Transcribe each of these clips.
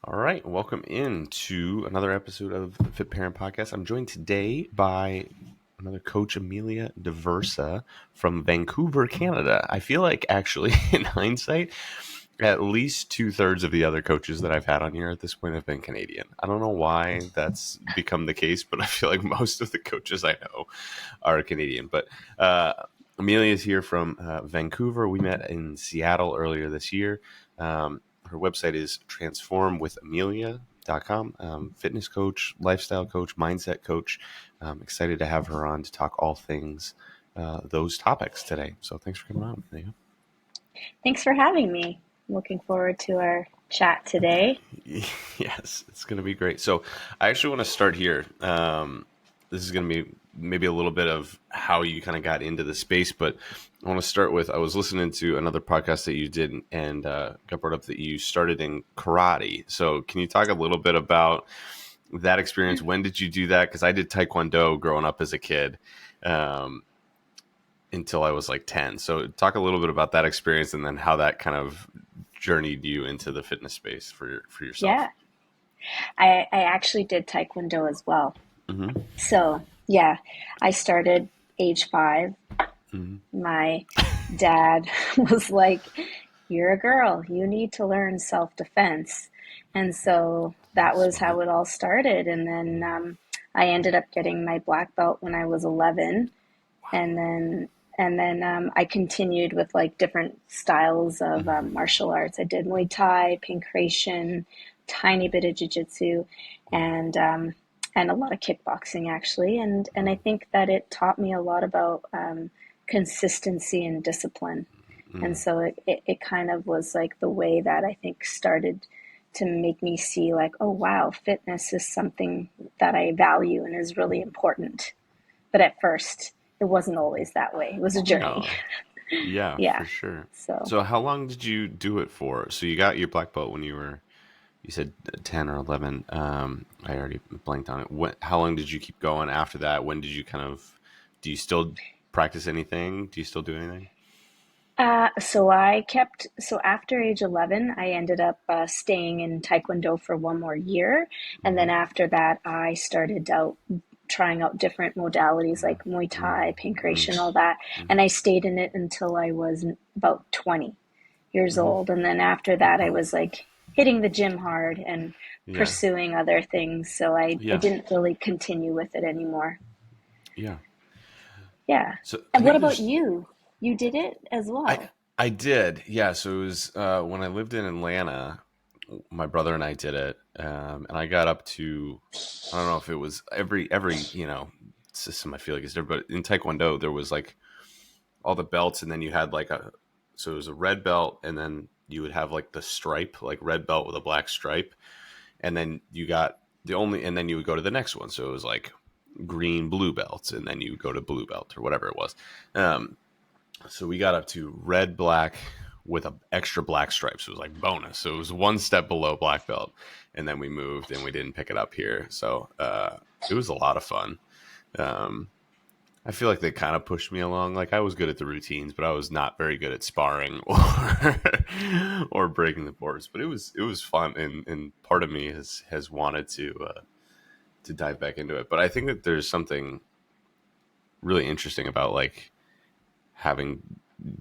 All right, welcome into another episode of the Fit Parent Podcast. I'm joined today by another coach, Emilia Daversa from Vancouver, Canada. I feel like actually, in hindsight, at least 2/3 of the other coaches that I've had on here at this point have been Canadian. I don't know why that's become the case, but I feel like most of the coaches I know are Canadian. But Amelia is here from Vancouver. We met in Seattle earlier this year. Her website is transformwithamelia.com. Fitness coach, lifestyle coach, mindset coach. I'm excited to have her on to talk all things those topics today. So thanks for coming on, Amelia. Thanks for having me. Looking forward to our chat today. Yes, it's going to be great. So I actually want to start here. This is going to be maybe a little bit of how you kind of got into the space, but I want to start with, I was listening to another podcast that you did and got brought up that you started in karate. So can you talk a little bit about that experience? When did you do that? Because I did Taekwondo growing up as a kid until I was like 10. So talk a little bit about that experience and then how that kind of journeyed you into the fitness space for yourself. Yeah, I actually did Taekwondo as well. Mm-hmm. So, yeah, I started age 5. Mm-hmm. My dad was like, "You're a girl, you need to learn self-defense." And so that was how Smart. it all started. And then I ended up getting my black belt when I was 11. Wow. And then I continued with like different styles of Mm-hmm. martial arts. I did Muay Thai, pankration, tiny bit of jiu-jitsu, and um, and a lot of kickboxing actually. And I think that it taught me a lot about consistency and discipline. And Mm-hmm. so it kind of was like the way that I think started to make me see like, oh wow, fitness is something that I value and is really important. But at first, it wasn't always that way. It was a journey. No. Yeah, Yeah. for sure. So, So how long did you do it for? So you got your black belt when you said 10 or 11. I already blanked on it. How long did you keep going after that? When did you do you still practice anything? Do you still do anything? so after age 11, I ended up staying in Taekwondo for one more year. And Mm-hmm. then after that, I started out trying out different modalities like Muay Thai, Mm-hmm. pankration, all that. And I stayed in it until I was about 20 years Mm-hmm. old. And then after that, I was like hitting the gym hard and Yeah. pursuing other things. So I Yeah. didn't really continue with it anymore. Yeah. Yeah. So I And what think about there's you? You did it as I well. I did. Yeah, so it was when I lived in Atlanta, my brother and I did it. And I got up to, I don't know if it was every, system I feel like is different, but in Taekwondo there was like all the belts and then you had like so it was a red belt and then you would have like the stripe, like red belt with a black stripe, and then you got and then you would go to the next one. So it was like green blue belts and then you would go to blue belt or whatever it was. Um, so we got up to red black with a extra black stripe. So it was like bonus. So it was one step below black belt, and then we moved and we didn't pick it up here. So it was a lot of fun. Um, I feel like they kind of pushed me along. Like I was good at the routines, but I was not very good at sparring or breaking the boards. But it was fun, and part of me has wanted to dive back into it. But I think that there's something really interesting about like having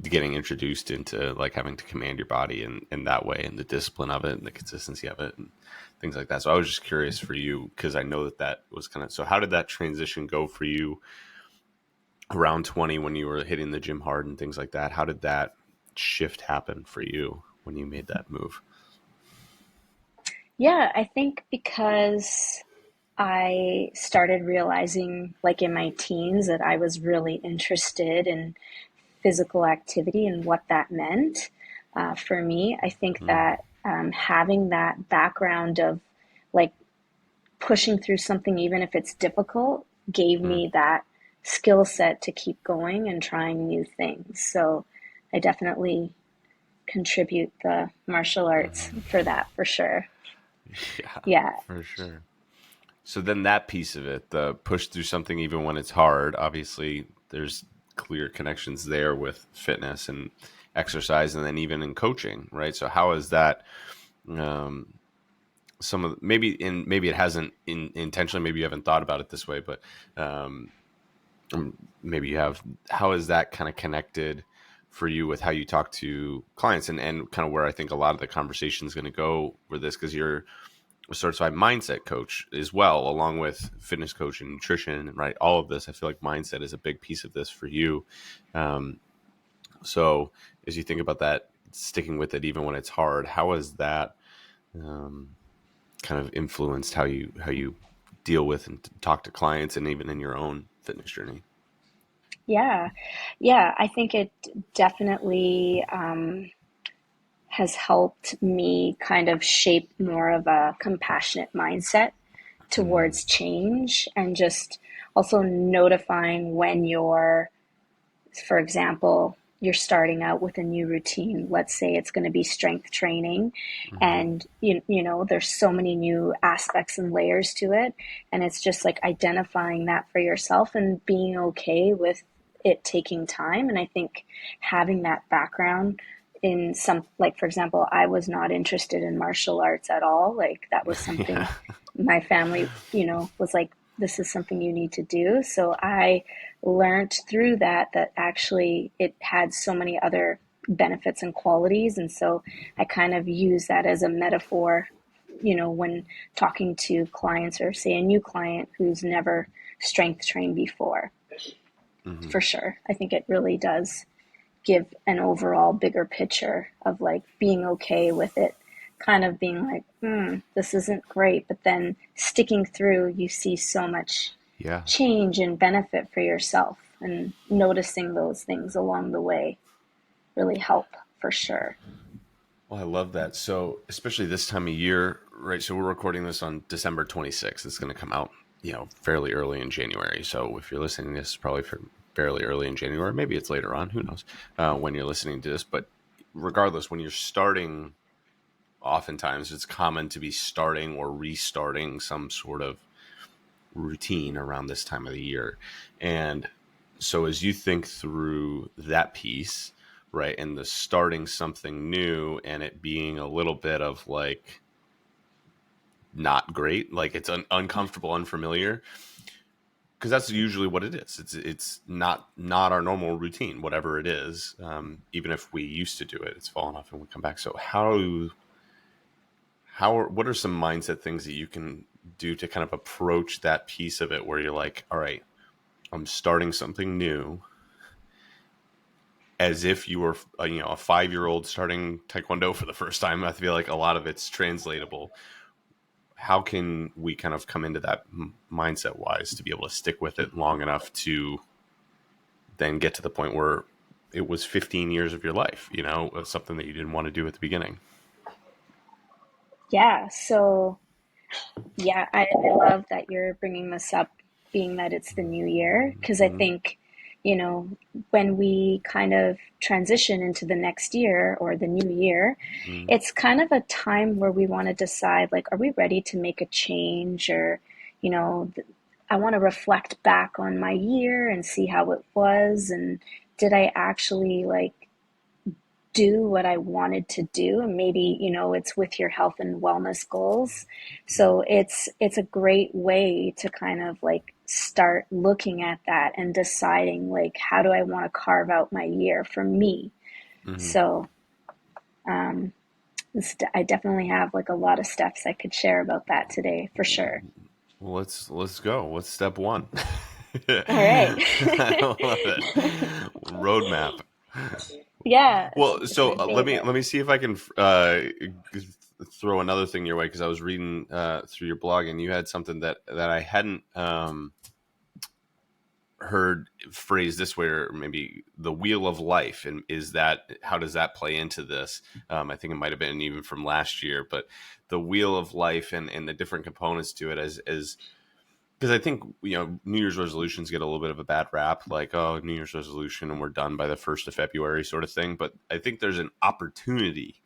getting introduced into like having to command your body in that way and the discipline of it and the consistency of it and things like that. So I was just curious for you because I know that was kind of, so how did that transition go for you around 20 when you were hitting the gym hard and things like that? How did that shift happen for you when you made that move? Yeah, I think because I started realizing, like in my teens, that I was really interested in physical activity and what that meant for me. I think Mm, that having that background of like pushing through something, even if it's difficult, gave mm, me that skill set to keep going and trying new things. So I definitely contribute the martial arts mm. for that for sure. Yeah, Yeah. for sure. So then that piece of it, the push through something even when it's hard, obviously there's clear connections there with fitness and exercise and then even in coaching, right? So how is that um, some of maybe it hasn't intentionally, maybe you haven't thought about it this way, but um, maybe you have. How is that kind of connected for you with how you talk to clients, and kind of where I think a lot of the conversation is going to go with this, because you're a certified mindset coach as well, along with fitness coach and nutrition, right? All of this, I feel like mindset is a big piece of this for you. Um, so as you think about that, sticking with it even when it's hard, how has that um, kind of influenced how you deal with and talk to clients, and even in your own fitness journey? Yeah, yeah, I think it definitely has helped me kind of shape more of a compassionate mindset Mm, towards change, and just also notifying when you're, for example, you're starting out with a new routine. Let's say it's going to be strength training, mm, and you know there's so many new aspects and layers to it, and it's just like identifying that for yourself and being okay with it taking time. And I think having that background in some, like for example, I was not interested in martial arts at all. Like that was something yeah. my family, was like, this is something you need to do. So I learned through that actually it had so many other benefits and qualities. And so I kind of use that as a metaphor, when talking to clients, or say a new client who's never strength trained before. Hmm. For sure, I think it really does give an overall bigger picture of like being okay with it, kind of being like, this isn't great, but then sticking through, you see so much Yeah. change and benefit for yourself, and noticing those things along the way really help for sure. Well, I love that. So, especially this time of year, right? So, we're recording this on December 26th. It's going to come out, fairly early in January. So, if you're listening to this, probably fairly early in January. Maybe it's later on. Who knows when you're listening to this? But regardless, when you're starting, oftentimes it's common to be starting or restarting some sort of routine around this time of the year. And so as you think through that piece, right, and the starting something new and it being a little bit of like not great, like it's uncomfortable, unfamiliar, because that's usually what it is. It's not our normal routine, whatever it is. Even if we used to do it, it's fallen off and we come back. So what are some mindset things that you can do to kind of approach that piece of it where you're like, all right, I'm starting something new, as if you were a 5-year-old starting taekwondo for the first time. I feel like a lot of it's translatable. How can we kind of come into that mindset wise to be able to stick with it long enough to then get to the point where it was 15 years of your life, of something that you didn't want to do at the beginning? Yeah, so yeah, I love that you're bringing this up, being that it's the new year, because I Mm-hmm. think, you know, when we kind of transition into the next year or the new year, Mm-hmm. it's kind of a time where we want to decide, like, are we ready to make a change? Or, you know, I want to reflect back on my year and see how it was, and did I actually like do what I wanted to do? And maybe, it's with your health and wellness goals. So it's a great way to kind of like start looking at that and deciding, like, how do I want to carve out my year for me? Mm-hmm. So um, I definitely have like a lot of steps I could share about that today for sure. Well, let's go. What's step one? All right. I love it. Roadmap. Yeah, Well, it's so my let favorite. me see if I can throw another thing your way, because I was reading through your blog and you had something that I hadn't heard phrased this way, or maybe the wheel of life. And is that, how does that play into this? I think it might have been even from last year, but the wheel of life and the different components to it, as because I think New Year's resolutions get a little bit of a bad rap, like, oh, New Year's resolution and we're done by the 1st of February, sort of thing. But I think there's an opportunity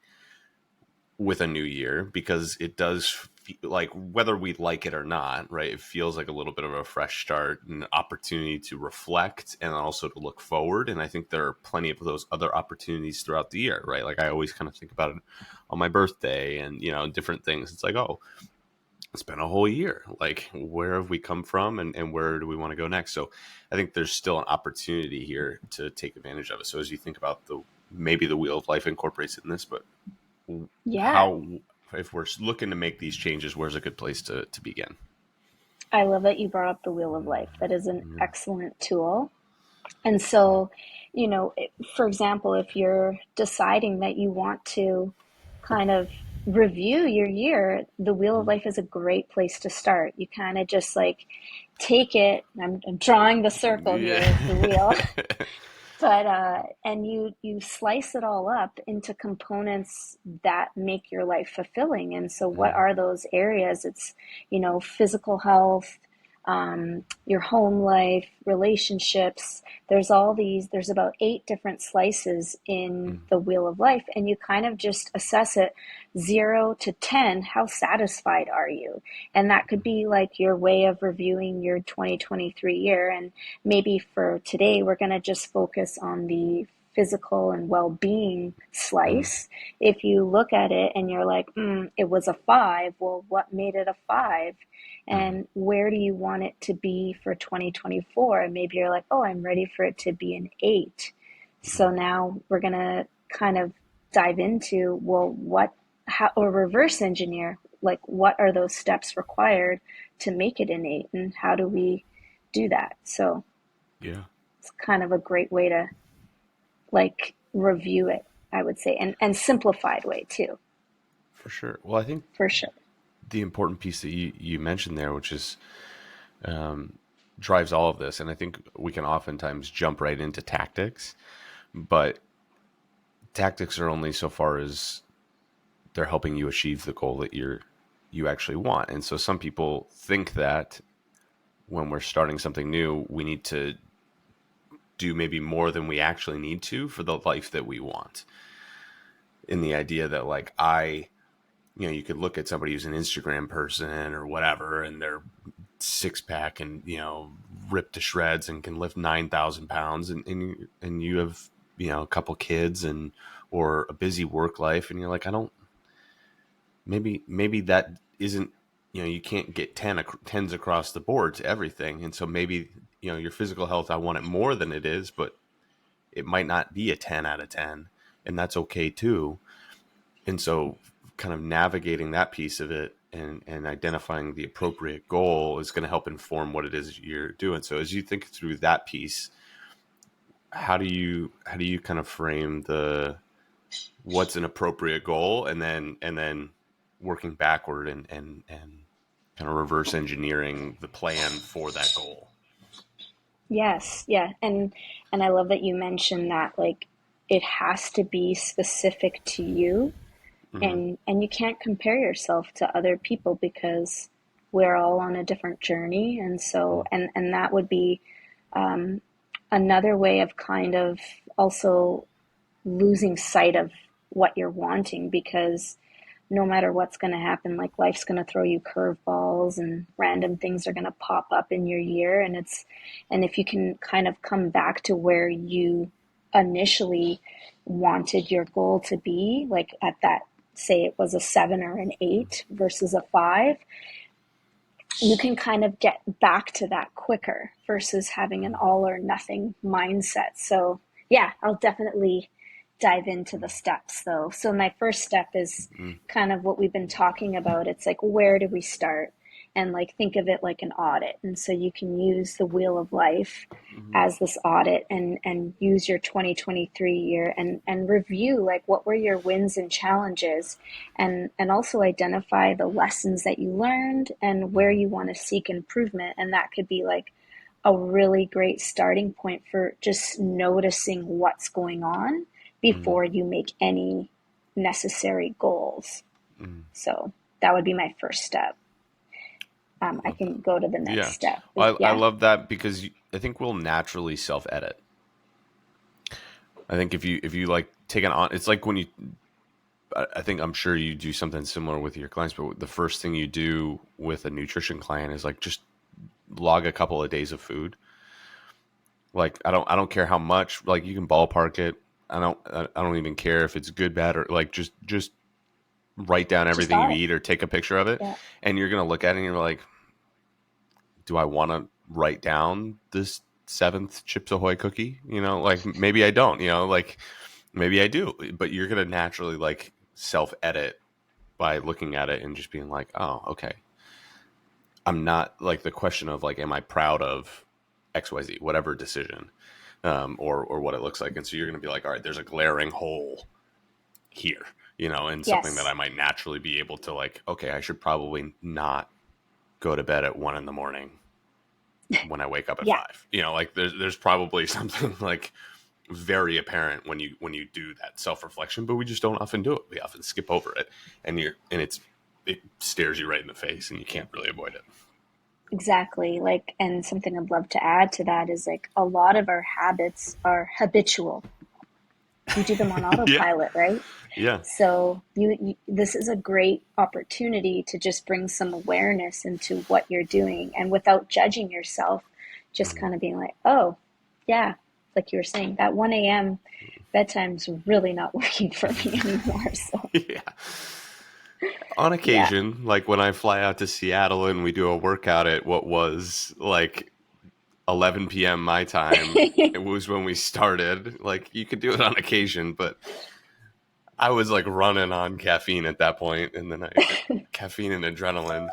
with a new year, because it does like whether we like it or not, right? It feels like a little bit of a fresh start, an opportunity to reflect and also to look forward. And I think there are plenty of those other opportunities throughout the year, right? Like I always kind of think about it on my birthday and, different things. It's like, oh, it's been a whole year. Like, where have we come from, and where do we want to go next? So I think there's still an opportunity here to take advantage of it. So as you think about maybe the wheel of life incorporates in this, but Yeah, how, if we're looking to make these changes, where's a good place to begin? I love that you brought up the Wheel of Life. That is an Yeah. excellent tool. And so, for example, if you're deciding that you want to kind of review your year, the Wheel of Life is a great place to start. You kind of just like take it. I'm drawing the circle Yeah. here as the wheel. But and you slice it all up into components that make your life fulfilling. And so what Mm, are those areas? It's, physical health, your home life, relationships. There's about 8 different slices in mm, the Wheel of Life, and you kind of just assess it 0 to 10. How satisfied are you? And that could be like your way of reviewing your 2023 year. And maybe for today, we're going to just focus on the physical and well-being mm, slice. If you look at it and you're like, it was a 5, well, what made it a 5? mm, And where do you want it to be for 2024? And maybe you're like, oh, I'm ready for it to be an 8. So now we're going to kind of dive into, well, or reverse engineer, like what are those steps required to make it an 8, and how do we do that? So yeah, it's kind of a great way to like review it, I would say, and simplified way too, for sure. Well, I think for sure. the important piece that you mentioned there, which is drives all of this, and I think we can oftentimes jump right into tactics, but tactics are only so far as they're helping you achieve the goal that you actually want. And so some people think that when we're starting something new, we need to do maybe more than we actually need to for the life that we want. In the idea that like you could look at somebody who's an Instagram person or whatever, and they're six pack and ripped to shreds and can lift 9,000 pounds, and you have a couple kids and or a busy work life, and you're like, I don't, maybe that isn't, you can't get tens across the board to everything. And so maybe your physical health, I want it more than it is, but it might not be a 10 out of 10, and that's okay too. And so kind of navigating that piece of it and identifying the appropriate goal is going to help inform what it is you're doing. So as you think through that piece, how do you kind of frame the what's an appropriate goal, and then working backward and kind of reverse engineering the plan for that goal? Yes, yeah. And I love that you mentioned that like it has to be specific to you, Mm-hmm. and you can't compare yourself to other people because we're all on a different journey. And so and that would be another way of kind of also losing sight of what you're wanting, because no matter what's going to happen, like life's going to throw you curveballs and random things are going to pop up in your year. And if you can kind of come back to where you initially wanted your goal to be, like at that, say it was a 7 or an 8 versus a 5, you can kind of get back to that quicker versus having an all or nothing mindset. So, yeah, I'll definitely dive into the steps though. So, my first step is Mm-hmm. kind of what we've been talking about. It's like, where do we start? And like, think of it like an audit. And so, you can use the Wheel of Life Mm-hmm. as this audit, and use your 2023 year and review like what were your wins and challenges, and also identify the lessons that you learned and where you want to seek improvement. And that could be like a really great starting point for just noticing what's going on Mm-hmm. before you make any necessary goals. Mm-hmm. So that would be my first step. I Love that. can go to the next Yeah. step. Well, I Yeah. love that because I think we'll naturally self edit. I think if you like take an on, it's like when you I think I'm sure you do something similar with your clients, but the first thing you do with a nutrition client is like just log a couple of days of food. Like I don't care how much, like you can ballpark it. I don't even care if it's good, bad, or like just write down Just everything you thought. eat or take a picture of it, Yeah. and you're gonna look at it and you're like, do I want to write down this seventh Chips Ahoy cookie? You know, like maybe I don't. You know, like maybe I do, but you're gonna naturally like self edit by looking at it and just being like, oh, okay, I'm not like the question of like, am I proud of XYZ, whatever decision, or what it looks like. And so you're going to be like, all right, there's a glaring hole here, you know, and something that Yes. I might naturally be able to like, okay, I should probably not go to bed at 1 a.m. when I wake up at Yeah. 5. You know, like there's probably something like very apparent when you do that self reflection, but we just don't often do it. We often skip over it, and it stares you right in the face, and you can't really avoid it. Exactly. Like, and something I'd love to add to that is like a lot of our habits are habitual. We do them on Yeah, autopilot, right? yeah. So this is a great opportunity to just bring some awareness into what you're doing, and without judging yourself, just Mhm. kind of being like, oh, yeah, like you were saying, that 1 a.m. bedtime's really not working for me anymore. So Yeah. On yeah. occasion, like when I fly out to Seattle and we do a workout at what was like 11 p.m. my time, it was when we started. Like you could do it on occasion, but I was like running on caffeine at that point, and then caffeine and adrenaline.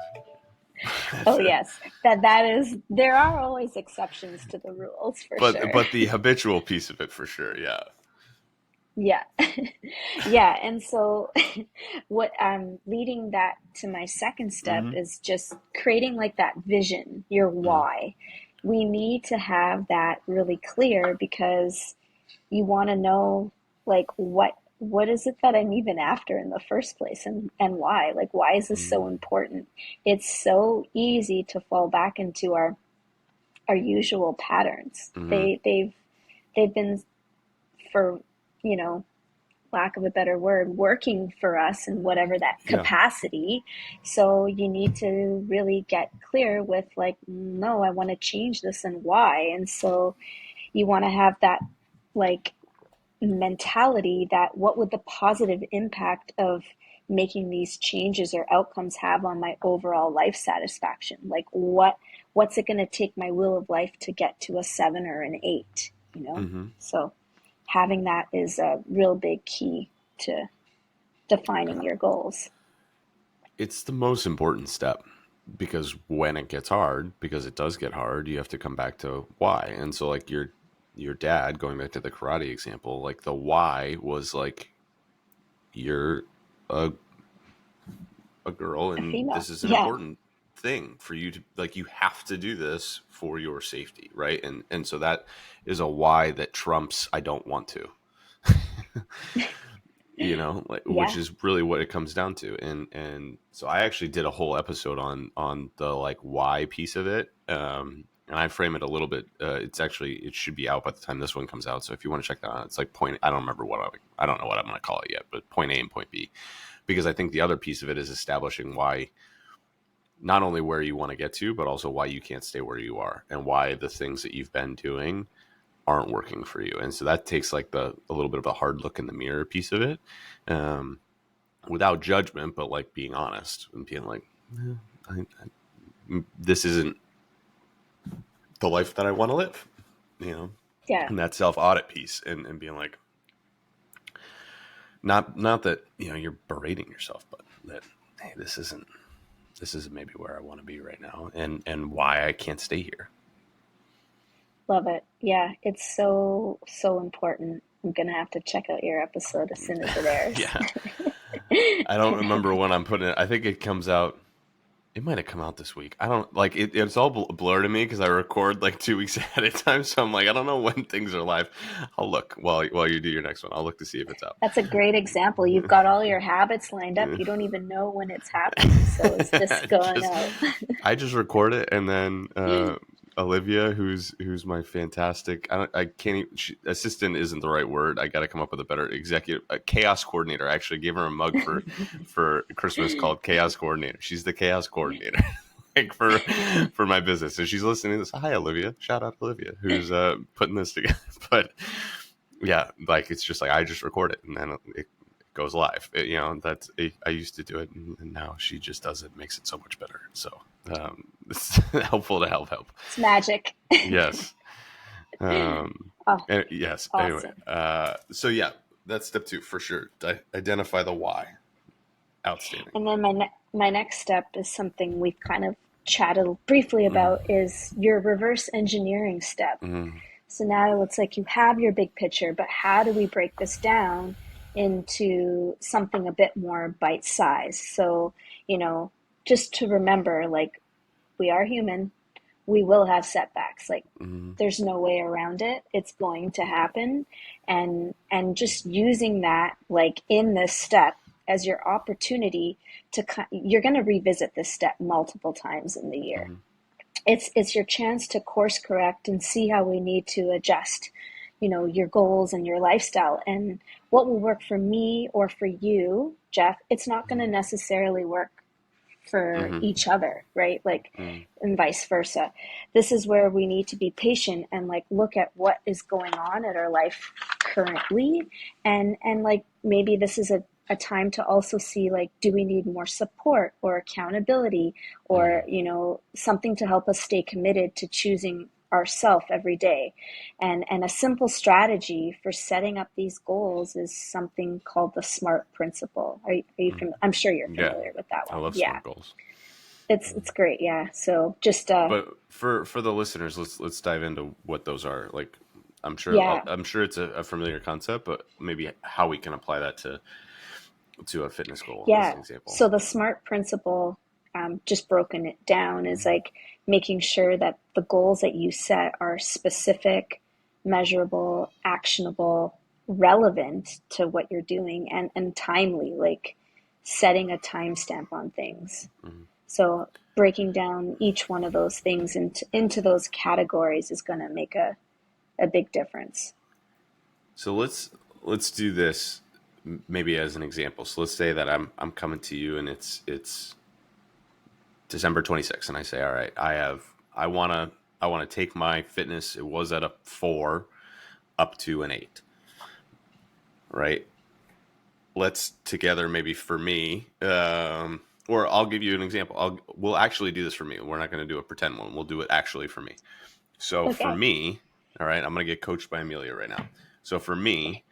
Oh yes, that is. There are always exceptions to the rules for sure. But the habitual piece of it for sure, yeah. Yeah. Yeah, and so what I'm leading that to my second step Mm-hmm. is just creating like that vision, your Mm-hmm. why. We need to have that really clear because you want to know like what is it that I'm even after in the first place, and why? Like why is this so important? It's so easy to fall back into our usual patterns. Mm-hmm. They've been, for, you know, lack of a better word, working for us in whatever that Yeah. capacity. So you need to really get clear with like, no, I want to change this and why. And so you want to have that like mentality that what would the positive impact of making these changes or outcomes have on my overall life satisfaction? Like what's it going to take my wheel of life to get to a 7 or an 8, you know? Mm-hmm. So having that is a real big key to defining your goals. It's the most important step because when it gets hard, because it does get hard, you have to come back to why. And so like your dad, going back to the karate example, like the why was like you're a a girl A and female. this is an Yeah. important thing for you to like you have to do this for your safety, right? And so that is a why that trumps I don't want to. You know, like which Yeah. is really what it comes down to. And so I actually did a whole episode on the like why piece of it. And I frame it a little bit. It's actually it should be out by the time this one comes out. So if you want to check that out, it's like point. I don't remember what I don't know what I'm going to call it yet, but point A and point B, because I think the other piece of it is establishing why, not only where you want to get to, but also why you can't stay where you are and why the things that you've been doing aren't working for you. And so that takes like the a little bit of a hard look in the mirror piece of it, um, without judgment, but like being honest and being like, this isn't the life that I want to live, you know, Yeah. and that self audit piece and being like, not that, you know, you're berating yourself, but that, hey, this isn't maybe where I want to be right now and why I can't stay here. Love it. Yeah. It's so, so important. I'm going to have to check out your episode as soon as it airs. Yeah. I don't remember when I'm putting it. I think it comes out. It might have come out this week. I don't like it. It's all blur to me because I record like 2 weeks ahead of time. So I'm like, I don't know when things are live. I'll look while you do your next one. I'll look to see if it's out. That's a great example. You've got all your habits lined up. You don't even know when it's happening. So it's just going just out. I just record it and then Olivia, who's my fantastic. I can't even, assistant isn't the right word. I got to come up with a better executive chaos coordinator. I actually gave her a mug for Christmas called Chaos Coordinator. She's the chaos coordinator. Like for my business. So she's listening to this. Hi Olivia. Shout out Olivia who's putting this together. But yeah, like it's just like I just record it and then it goes live. That's I used to do it, and now she just does it. Makes it so much better. So it's helpful to help. It's magic. Yes. Um, Oh, yes. Anyway, awesome. so yeah, that's step 2 for sure. Identify the why. Outstanding. And then my next step is something we've kind of chatted briefly about Mm-hmm. is your reverse engineering step. Mm-hmm. So now it's like you have your big picture, but how do we break this down into something a bit more bite sized? So, you know, just to remember, like, we are human, we will have setbacks. Like, Mm-hmm. there's no way around it. It's going to happen. And just using that, like, in this step as your opportunity to, you're going to revisit this step multiple times in the year. Mm-hmm. It's your chance to course correct and see how we need to adjust, your goals and your lifestyle, and what will work for me or for you, Jeff. It's not going to necessarily work for Mm-hmm. each other, right? Like, Mm-hmm. and vice versa. This is where we need to be patient and, like, look at what is going on at our life currently, and like, maybe this is a time to also see, like, do we need more support or accountability, Mm-hmm. or something to help us stay committed to choosing ourself every day. And a simple strategy for setting up these goals is something called the SMART principle. I'm sure you're Yeah, familiar with that I one. love Yeah, smart goals. it's great. Yeah. So just But for the listeners, let's dive into what those are. Like, yeah, I'm sure it's a familiar concept, but maybe how we can apply that to a fitness goal as yeah. an example. So the SMART principle, just broken it down, is Mm-hmm. like making sure that the goals that you set are specific, measurable, actionable, relevant to what you're doing, and timely, like setting a timestamp on things. Mm-hmm. So breaking down each one of those things into those categories is going to make a big difference. So let's do this maybe as an example. So let's say that I'm coming to you and it's December 26th, and I say, all right, I wanna take my fitness. It was at a 4 up to an 8, right? Let's together maybe for me, or I'll give you an example. We'll actually do this for me. We're not going to do a pretend one. We'll do it actually for me. So for Okay. me, all right, I'm going to get coached by Emilia right now. So for Okay. me,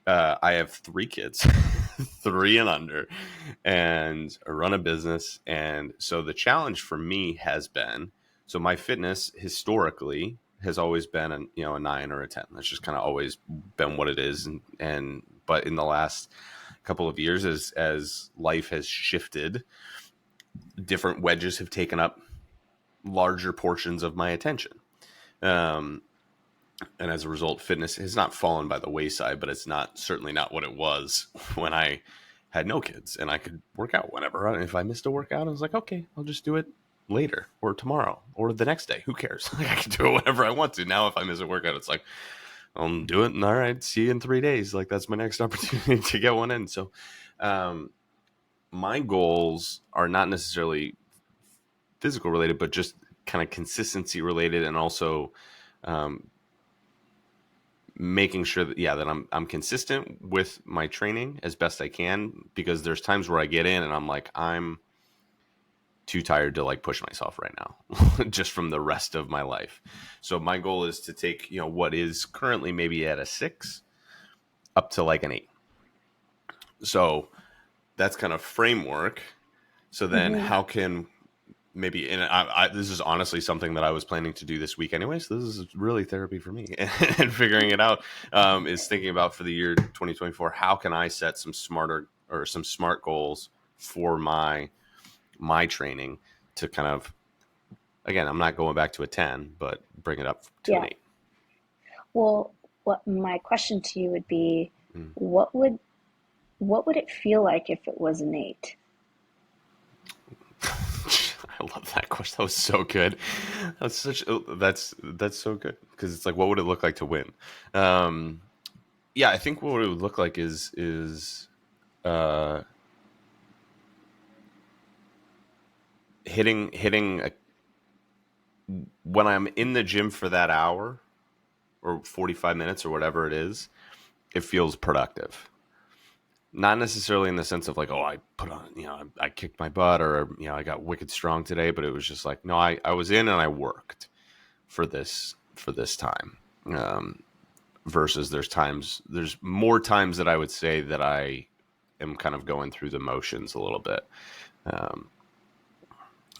I have 3 kids, 3 and under, and I run a business. And so the challenge for me has been, so my fitness historically has always been a 9 or a 10. That's just kind of always been what it is. And but in the last couple of years, as life has shifted, different wedges have taken up larger portions of my attention. Um, and as a result, fitness has not fallen by the wayside, but it's not certainly not what it was when I had no kids and I could work out whenever. If I missed a workout, I was like, okay, I'll just do it later or tomorrow or the next day. Who cares? Like I can do it whenever I want to. Now, if I miss a workout, it's like I'll do it. And all right, see you in 3 days. Like that's my next opportunity to get one in. So, um, my goals are not necessarily physical related, but just kind of consistency related, and also um, making sure that that I'm consistent with my training as best I can, because there's times where I get in and I'm like I'm too tired to like push myself right now just from the rest of my life. So my goal is to take what is currently maybe at a 6 up to like an 8. So that's kind of framework. So then Mm-hmm. how can maybe, and this is honestly something that I was planning to do this week anyway, so this is really therapy for me and figuring it out, is thinking about for the year 2024, how can I set some smarter or some smart goals for my training to kind of, again, I'm not going back to a 10, but bring it up to an Yeah. 8. Well, what my question to you would be, Mm. what would what would it feel like if it was an 8? love that question. That was so good. That's so good because it's like, what would it look like to win? Um, yeah, I think what it would look like is uh, hitting when I'm in the gym for that hour or 45 minutes or whatever it is. It feels productive. Not necessarily in the sense of like, oh, I put on, I kicked my butt or, I got wicked strong today, but it was just like, no, I was in and I worked for this time. Um, Versus there's more times that I would say that I am kind of going through the motions a little bit. Um,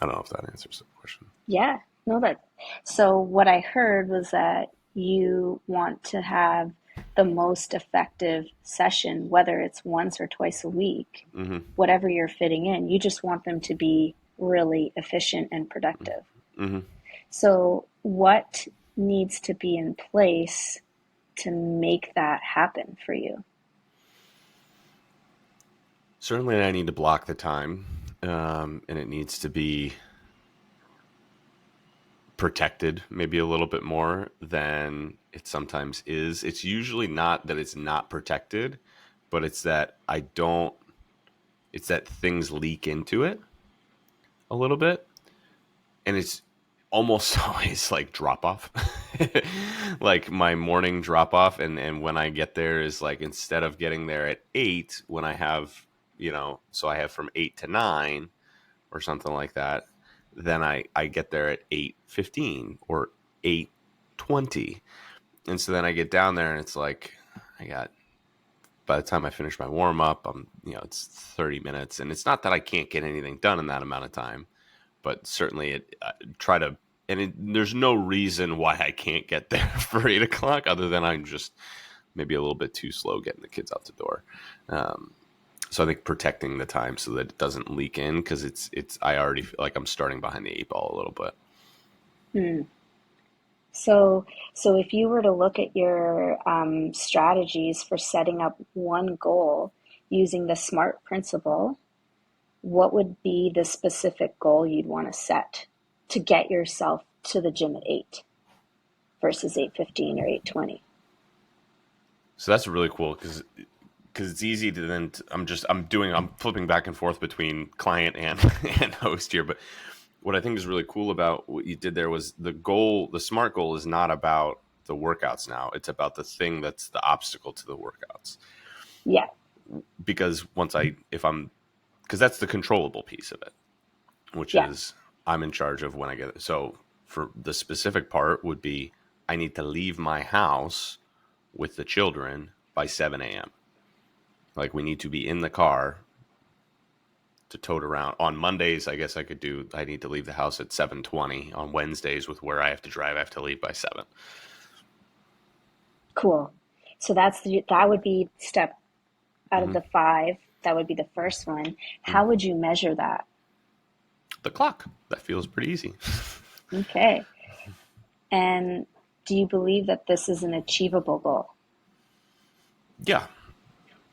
I don't know if that answers the question. Yeah, no, that. So what I heard was that you want to have the most effective session, whether it's once or twice a week, Mm-hmm. whatever you're fitting in. You just want them to be really efficient and productive. Mm-hmm. So what needs to be in place to make that happen for you? Certainly, I need to block the time, and it needs to be protected maybe a little bit more than it sometimes is. It's usually not that it's not protected, but it's that I don't, it's that things leak into it a little bit. And it's almost always like drop off, like my morning drop off. And when I get there is like, instead of getting there at 8, when I have, so I have from 8 to 9 or something like that, then I get there at 8:15 or 8:20. And so then I get down there and it's like, I got, by the time I finish my warm up, it's 30 minutes. And it's not that I can't get anything done in that amount of time, but certainly try to, and there's no reason why I can't get there for 8 o'clock other than I'm just maybe a little bit too slow getting the kids out the door. Um, so I think protecting the time so that it doesn't leak in, because I already feel like I'm starting behind the 8 ball a little bit. Hmm. So, so if you were to look at your strategies for setting up one goal using the SMART principle, what would be the specific goal you'd want to set to get yourself to the gym at 8 versus 8:15 or 8:20? So that's really cool because it's easy to then I'm flipping back and forth between client and and host here. But what I think is really cool about what you did there was the SMART goal is not about the workouts now. It's about the thing that's the obstacle to the workouts. Yeah, Because if I'm, because that's the controllable piece of it, which yeah, is I'm in charge of when I get it. So for the specific part would be, I need to leave my house with the children by 7 a.m. Like, we need to be in the car to tote around. On Mondays, I guess I need to leave the house at 7:20. On Wednesdays, with where I have to drive, I have to leave by 7. cool. So that would be step out of Mm-hmm. the five. That would be the first one. Mm-hmm. How would you measure that? The clock. That feels pretty easy. Okay. And do you believe that this is an achievable goal? Yeah.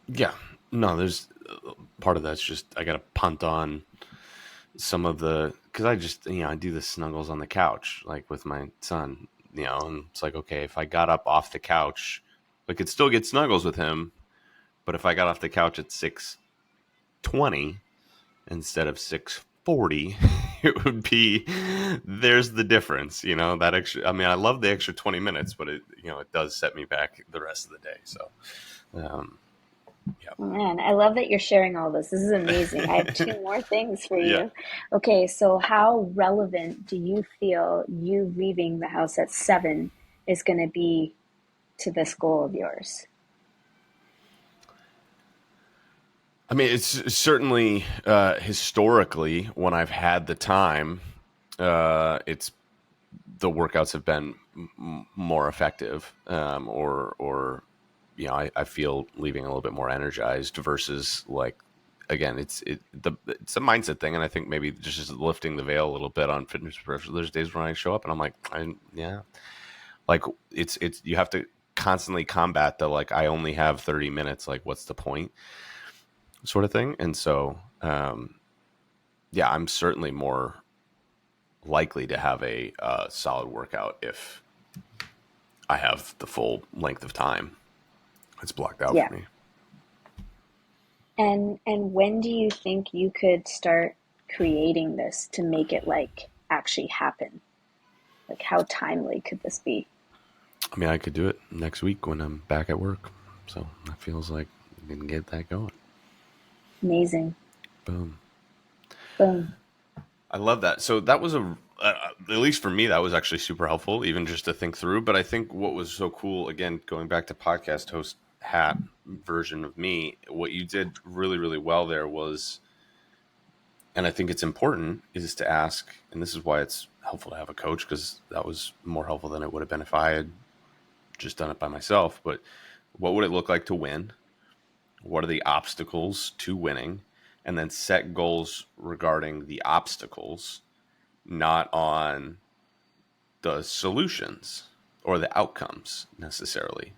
Yeah. No, there's part of that's just I got to punt on some of the, because I just, I do the snuggles on the couch, like with my son, and it's like, okay, if I got up off the couch, I could still get snuggles with him, but if I got off the couch at 6:20 instead of 6:40, it would be, there's the difference, that extra, I mean, I love the extra 20 minutes, but it does set me back the rest of the day. So, um, Oh, man, I love that you're sharing all this. This is amazing. I have two more things for yeah. you. Okay, so how relevant do you feel you leaving the house at 7 is going to be to this goal of yours? I mean, it's certainly historically when I've had the time, it's the workouts have been more effective, or I feel leaving a little bit more energized versus, like, again, it's a mindset thing, and I think maybe just lifting the veil a little bit on fitness professional. There's days when I show up and I'm like, yeah, like it's you have to constantly combat the, like, I only have 30 minutes, like, what's the point, sort of thing. And so, yeah, I'm certainly more. likely to have a solid workout if I have the full length of time it's blocked out Yeah. for me. And when do you think you could start creating this to make it like actually happen? Like how timely could this be? I mean, I could do it next week when I'm back at work. So that feels like we can get that going. Amazing. Boom. Boom. I love that. So that was at least for me, that was actually super helpful, even just to think through. But I think what was so cool, again, going back to podcast host hat version of me, what you did really, really well there was, and I think it's important, is to ask, and this is why it's helpful to have a coach, because that was more helpful than it would have been if I had just done it by myself. But what would it look like to win? What are the obstacles to winning? And then set goals regarding the obstacles, not on the solutions or the outcomes necessarily.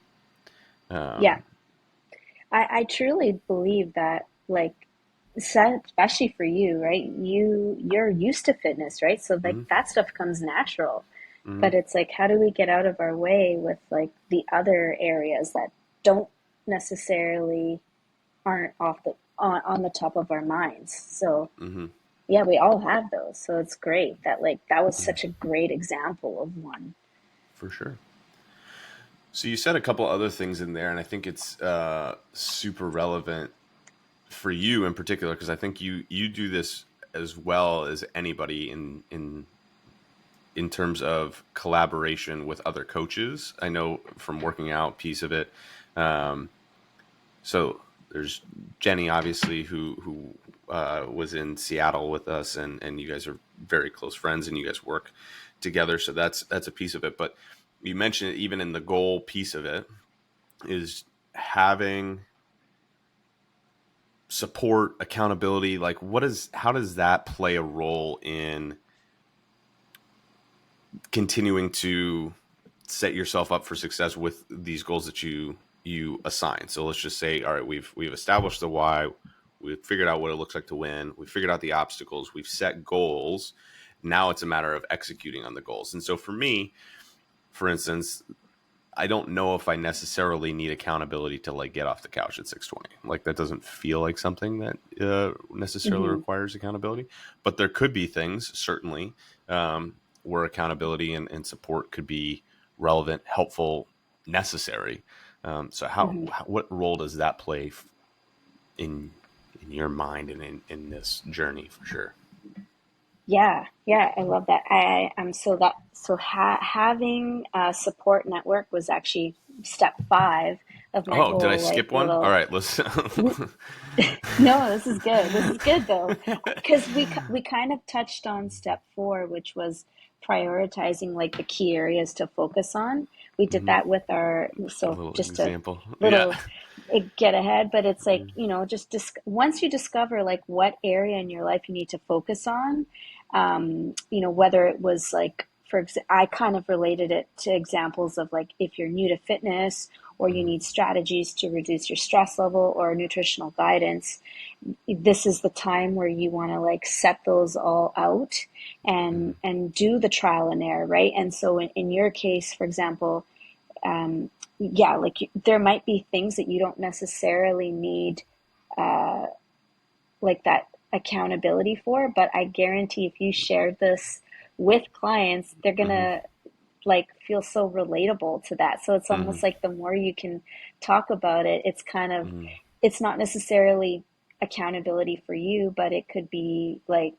Yeah. Um, I truly believe that like especially for you, right? You're used to fitness, right? So like mm-hmm, that stuff comes natural. mm-hmm, But it's like how do we get out of our way with like the other areas that don't necessarily aren't off the on the top of our minds. So mm-hmm, yeah, we all have those. So it's great that like that was yeah, such a great example of one. for sure. So you said a couple other things in there, and I think it's super relevant for you in particular because I think you do this as well as anybody in terms of collaboration with other coaches. I know from working out piece of it. Um, so there's Jenny, obviously, who was in Seattle with us, and you guys are very close friends, and you guys work together. So that's a piece of it. But you mentioned it, even in the goal piece of it is having support, accountability. Like, how does that play a role in continuing to set yourself up for success with these goals that you assign? So let's just say, all right, we've established the why, we've figured out what it looks like to win, we've figured out the obstacles, we've set goals. Now it's a matter of executing on the goals. And so for me, for instance, I don't know if I necessarily need accountability to like get off the couch at 6:20. Like that doesn't feel like something that necessarily Hmm. requires accountability. But there could be things certainly where accountability and support could be relevant, helpful, necessary. So Hmm. what role does that play in in your mind and in this journey for sure? Yeah, yeah, I love that. I'm so that so having a support network was actually step five of my Oh, did I whole skip like one? All little. right, let's. No, this is good. This is good though, because we kind of touched on step four, which was prioritizing like the key areas to focus on. We did Mhm. that with our A so little just a example. Yeah. little get ahead, but it's like just once you discover like what area in your life you need to focus on, whether it was like I kind of related it to examples of like if you're new to fitness or you Mhm. need strategies to reduce your stress level or nutritional guidance, this is the time where you want to like set those all out Mhm. and do the trial and error, right? And so in your case, for example, yeah, like there might be things that you don't necessarily need like that accountability for, but I guarantee if you shared this with clients, they're Mhm. gonna like feel so relatable to that. So it's Mhm. almost like the more you can talk about it, it's kind of Mhm. it's not necessarily accountability for you, but it could be like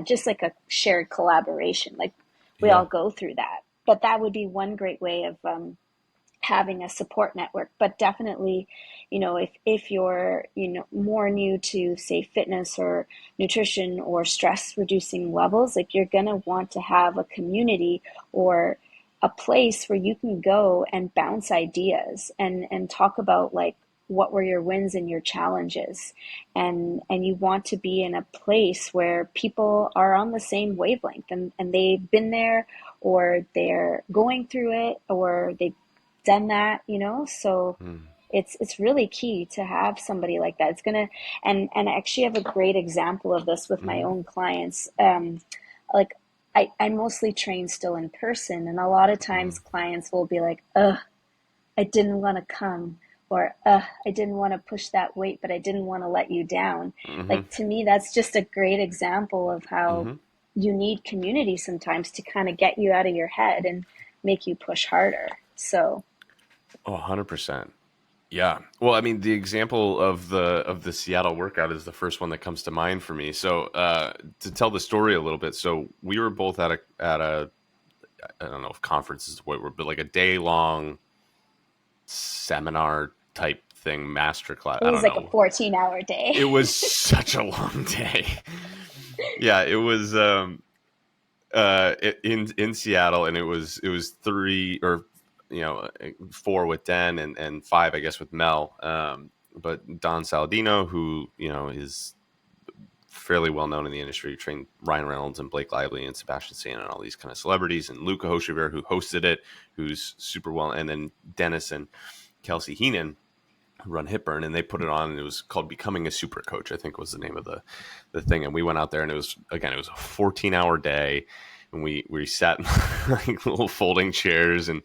just like a shared collaboration. Like we Yeah. all go through that. But that would be one great way of having a support network. But definitely, if you're more new to say fitness or nutrition or stress reducing levels, like you're going to want to have a community or a place where you can go and bounce ideas and talk about like what were your wins and your challenges, and you want to be in a place where people are on the same wavelength and they've been there or they're going through it or they've done that, so Mhm. it's really key to have somebody like that. It's gonna and I actually have a great example of this with my Mhm. own clients. Like I mostly train still in person, and a lot of times Mm, clients will be like, ugh, I didn't want to come, or ugh, I didn't want to push that weight, but I didn't want to let you down. mm-hmm, Like, to me, that's just a great example of how mm-hmm. you need community sometimes to kind of get you out of your head and make you push harder. So, Oh, 100%. Yeah. Well, I mean, the example of the Seattle workout is the first one that comes to mind for me. So, to tell the story a little bit, so we were both at a I don't know if conference is the word, but like a day long seminar type thing, master class. it I was don't like a know. 14-hour day. It was such a long day. Yeah, it was in Seattle, and it was three or four with Den and five, I guess, with Mel. But Don Saladino, who is fairly well known in the industry, trained Ryan Reynolds and Blake Lively and Sebastian Stan and all these kind of celebrities, and Luca Hochevar, who hosted it, who's super well, and then Dennis and Kelsey Heenan who run Hipburn, and they put it on, and it was called Becoming a Super Coach, I think was the name of the thing. And we went out there, and it was a 14-hour day, and we sat in like little folding chairs, and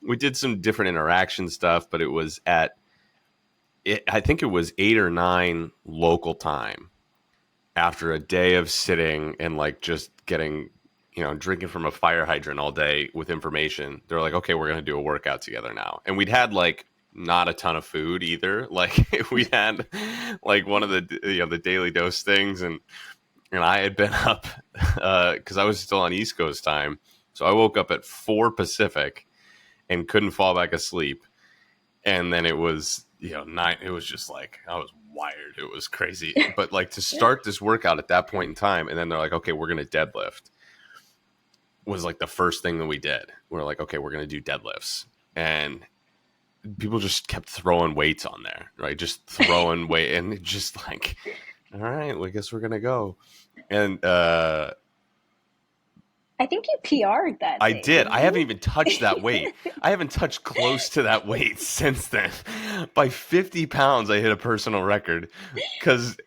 we did some different interaction stuff, but it was I think it was 8 or 9 local time after a day of sitting and like just getting drinking from a fire hydrant all day with information. They're like, okay, we're gonna do a workout together now. And we'd had like not a ton of food either. Like we had like one of the the daily dose things, and I had been up because I was still on East Coast time. So I woke up at 4 Pacific and couldn't fall back asleep. And then it was 9. It was just like I was wired. It was crazy. But like to start this workout at that point in time, and then they're like, okay, we're gonna deadlift, was like the first thing that we did. We're like, okay, we're gonna do deadlifts, and people just kept throwing weights on there, right? Just throwing weight, and just like, all right, well, I guess we're gonna go. And I think you PR'd that I day, did. didn't I haven't you? even touched that weight. I haven't touched close to that weight since then. By 50 pounds, I hit a personal record because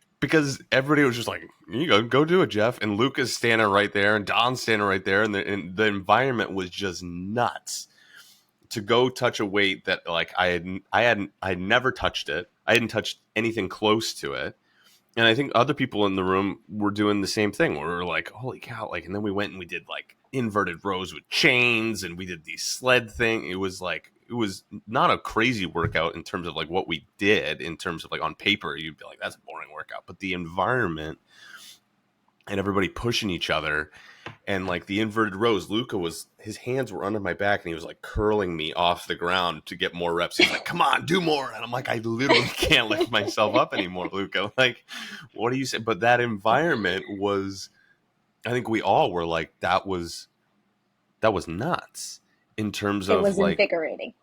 everybody was just like, "You go do it, Jeff." And Luca's standing right there, and Don's standing right there, and the environment was just nuts. To go touch a weight that like I never touched it. I hadn't touched anything close to it, and I think other people in the room were doing the same thing. We were like, holy cow. Like, and then we went and we did like inverted rows with chains, and we did these sled thing. It was not a crazy workout in terms of like what we did in terms of like on paper, you'd be like, that's a boring workout. But the environment and everybody pushing each other and like the inverted rows, Luca was, his hands were under my back and he was like curling me off the ground to get more reps. He's like, come on, do more. And I'm like, I literally can't lift myself up anymore, Luca. Like, what do you say? But that environment was, I think we all were like, that was nuts in terms It of was like, invigorating.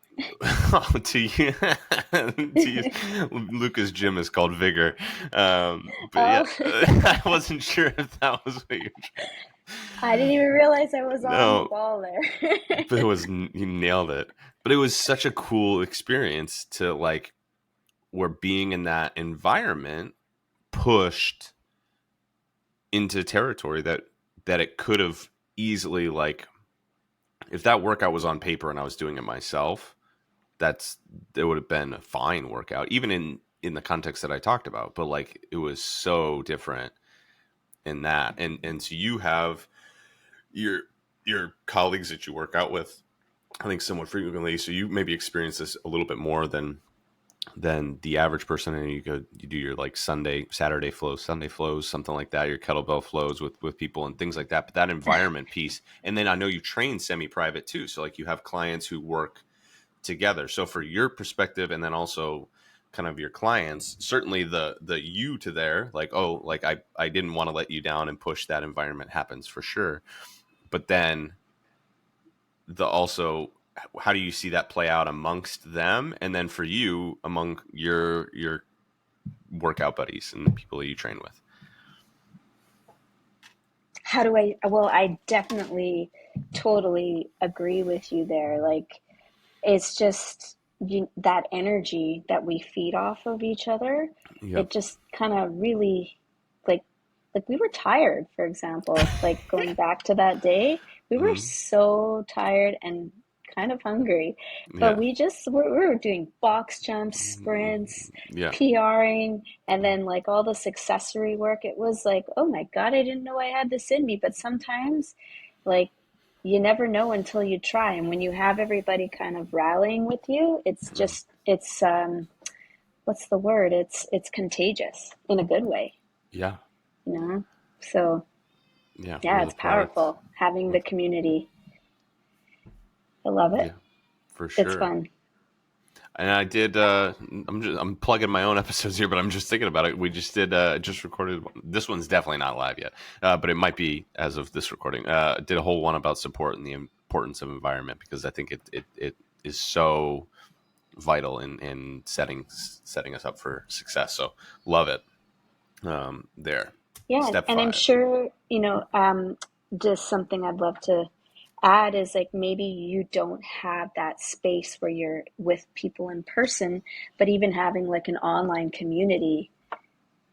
to use, Luca's gym is called Vigor. But yeah, Oh, I wasn't sure if that was what you're trying. I didn't even realize I was on the No, ball there. but it was, you nailed it. But it was such a cool experience to like where being in that environment pushed into territory that it could have easily, like, if that workout was on paper and I was doing it myself, that's it would have been a fine workout, even in the context that I talked about. But like it was so different in that, and so you have your colleagues that you work out with, I think, somewhat frequently. So you maybe experience this a little bit more than the average person. And you do your like Saturday flows, Sunday flows, something like that, your kettlebell flows with people and things like that. But that environment piece, and then I know you train semi-private too. So like you have clients who work together. So for your perspective, and then also kind of your clients, certainly the you to there, like, oh, like I didn't want to let you down and push that environment happens for sure. But then the also, how do you see that play out amongst them, and then for you among your workout buddies and the people that you train with? How do I, well, I definitely totally agree with you there. Like, it's just that energy that we feed off of each other. It Yep. just kind of really, like, like we were tired, for example, like going back to that day, we were Mm, so tired and kind of hungry, but yeah. we just we were doing box jumps, Mm, sprints, yeah. PRing, and Mm, then like all this accessory work. It was like, oh my God, I didn't know I had this in me. But sometimes, like, you never know until you try. And when you have everybody kind of rallying with you, it's mm, just, what's the word? It's contagious in a good way, yeah. you know? So Yeah. yeah, We're the it's product. powerful having We're the the, community. I love it. yeah, for It's sure. fun. And I did. I'm plugging my own episodes here, but I'm just thinking about it. We just did. Just recorded. This one's definitely not live yet, but it might be as of this recording. Did a whole one about support and the importance of environment because I think it is so vital in setting us up for success. So love it. There, Yeah, step and I'm 5. sure, just something I'd love to add is like maybe you don't have that space where you're with people in person, but even having like an online community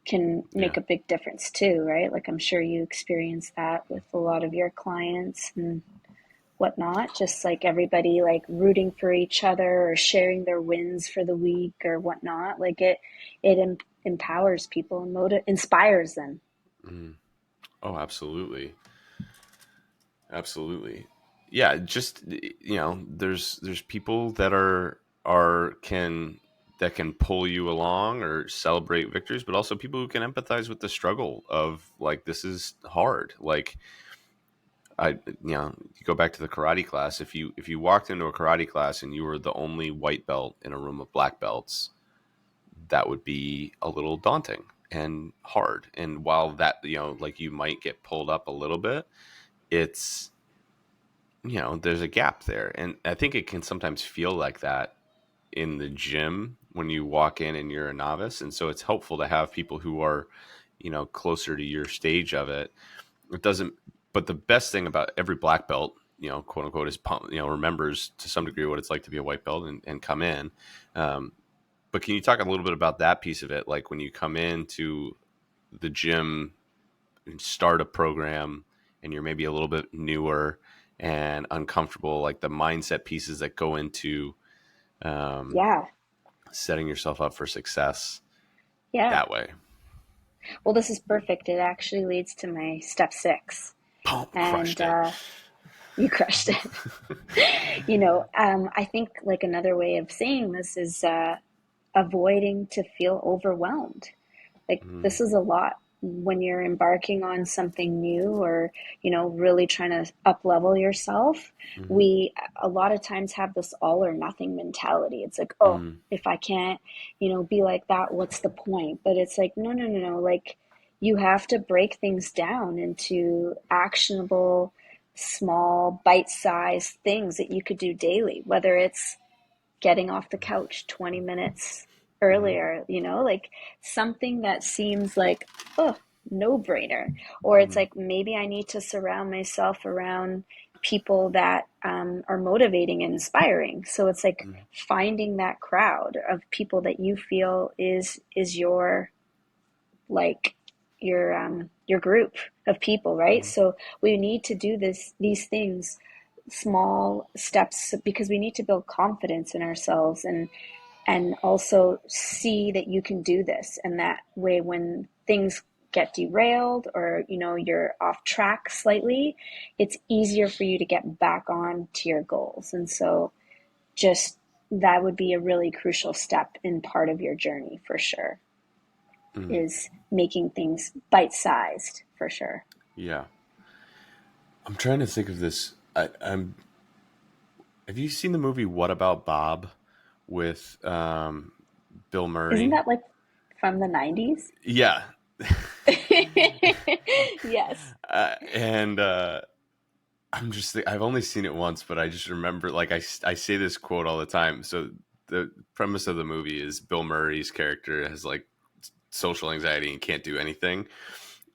can Yeah. make a big difference too, right? Like I'm sure you experience that with a lot of your clients and whatnot, just like everybody like rooting for each other or sharing their wins for the week or whatnot. Like it empowers people and inspires them. Mm. Oh, absolutely. Absolutely. Yeah, just there's people that are can that can pull you along or celebrate victories, but also people who can empathize with the struggle of like this is hard. Like you go back to the karate class. If you walked into a karate class and you were the only white belt in a room of black belts, that would be a little daunting and hard. And while that, like you might get pulled up a little bit, it's there's a gap there. And I think it can sometimes feel like that in the gym when you walk in and you're a novice. And so it's helpful to have people who are, closer to your stage of it. It doesn't, but the best thing about every black belt, quote unquote, is, remembers to some degree what it's like to be a white belt and come in. Um, but can you talk a little bit about that piece of it? Like when you come into the gym and start a program and you're maybe a little bit newer and uncomfortable, like the mindset pieces that go into um, Yeah. setting yourself up for success Yeah. that way. Well, this is perfect. It actually leads to my step 6. Boom, And crushed it. you crushed it. I think like another way of saying this is avoiding to feel overwhelmed. Like Mm, this is a lot when you're embarking on something new or, really trying to up level yourself. mm, We a lot of times have this all or nothing mentality. It's like, oh, mm, if I can't, be like that, what's the point? But it's like, no, no, no, no. Like you have to break things down into actionable, small, bite-sized things that you could do daily, whether it's getting off the couch 20 minutes mm, earlier, like something that seems like, oh, no brainer. Or it's mm, like maybe I need to surround myself around people that are motivating and inspiring. So it's like mm, finding that crowd of people that you feel is your like your group of people, right? mm, So we need to do these things, small steps, because we need to build confidence in ourselves and also see that you can do this. And that way, when things get derailed or you're off track slightly, it's easier for you to get back on to your goals. And so just that would be a really crucial step in part of your journey for sure, mm. is making things bite-sized for sure. Yeah. I'm trying to think of this. Have you seen the movie What About Bob with Bill Isn't Murray? that like from the 90s? Yeah. Yes. And I've only seen it once, but I just remember like I say this quote all the time. So the premise of the movie is Bill Murray's character has like social anxiety and can't do anything,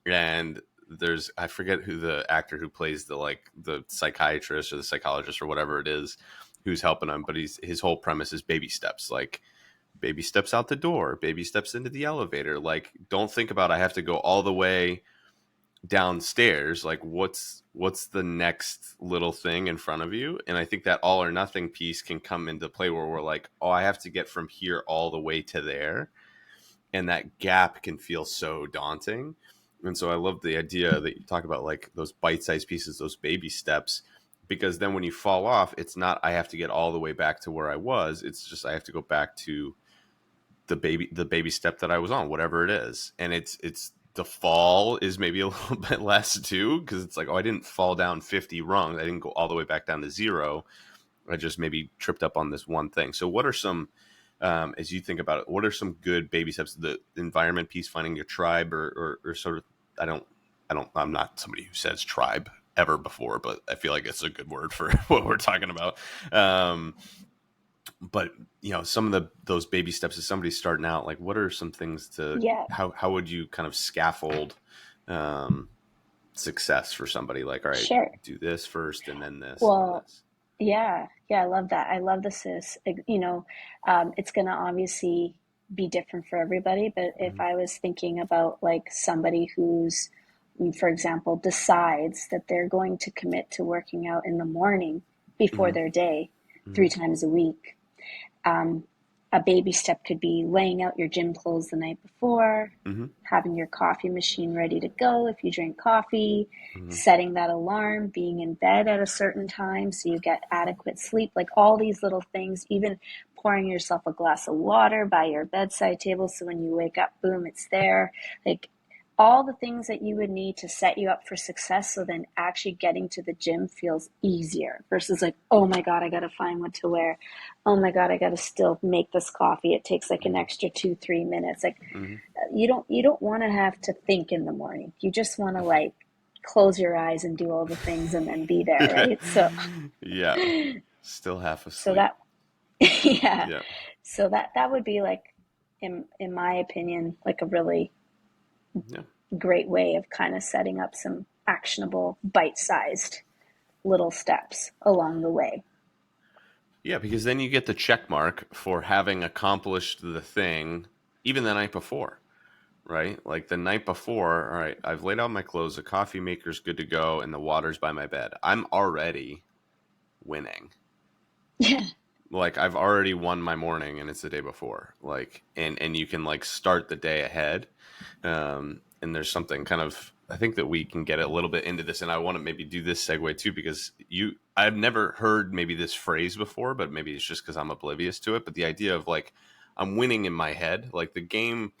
and there's I forget who the actor who plays the psychiatrist or the psychologist or whatever it is who's helping him, but his whole premise is baby steps, like baby steps out the door, baby steps into the elevator. Like don't think about I have to go all the way downstairs, like what's the next little thing in front of you. And I think that all or nothing piece can come into play where we're like, oh, I have to get from here all the way to there, and that gap can feel so daunting. And so I love the idea that you talk about, like those bite-sized pieces, those baby steps, because then when you fall off, it's not I have to get all the way back to where I was. It's just I have to go back to the baby step that I was on, whatever it is. And it's the fall is maybe a little bit less too, because it's like, oh, I didn't fall down 50 rungs. I didn't go all the way back down to zero. I just maybe tripped up on this one thing. So what are some, as you think about it, what are some good baby steps? The environment piece, finding your tribe, or sort of, I don't, I'm not somebody who says tribe ever before, but I feel like it's a good word for what we're talking about. Um, but some of those baby steps as somebody starting out, like what are some things to, Yeah, how would you kind of scaffold um, success for somebody? Like, all right, sure. do this first and then this and then Well, this. yeah, yeah, I love that. I love this is, it's going to obviously be different for everybody, but if Mm-hmm. I was thinking about like somebody who's, for example, decides that they're going to commit to working out in the morning before Mm-hmm. their day, Mm-hmm. 3 times a week, um, a baby step could be laying out your gym clothes the night before, Mm-hmm. having your coffee machine ready to go if you drink coffee, Mm-hmm. setting that alarm, being in bed at a certain time so you get adequate sleep, like all these little things, even pouring yourself a glass of water by your bedside table so when you wake up, boom, it's there. Like all the things that you would need to set you up for success so then actually getting to the gym feels easier versus like, oh my god, I gotta find what to wear, oh my god, I gotta still make this coffee, it takes like an extra 2-3 minutes. Like Mm-hmm. you don't want to have to think in the morning, you just want to like close your eyes and do all the things and then be there, right? So Yeah, still half so asleep. that yeah, Yeah. so that would be like in my opinion like a really Yeah. great way of kind of setting up some actionable bite-sized little steps along the way. Yeah, because then you get the check mark for having accomplished the thing even the night before, right? Like the night before, all right, I've laid out my clothes, the coffee maker's good to go, and the water's by my bed. I'm already winning. Yeah. Like I've already won my morning and it's the day before. Like and you can like start the day ahead. And there's something kind of, I think that we can get a little bit into this, and I want to maybe do this segue too, because I've never heard maybe this phrase before, but maybe it's just because I'm oblivious to it. But the idea of like I'm winning in my head, like the game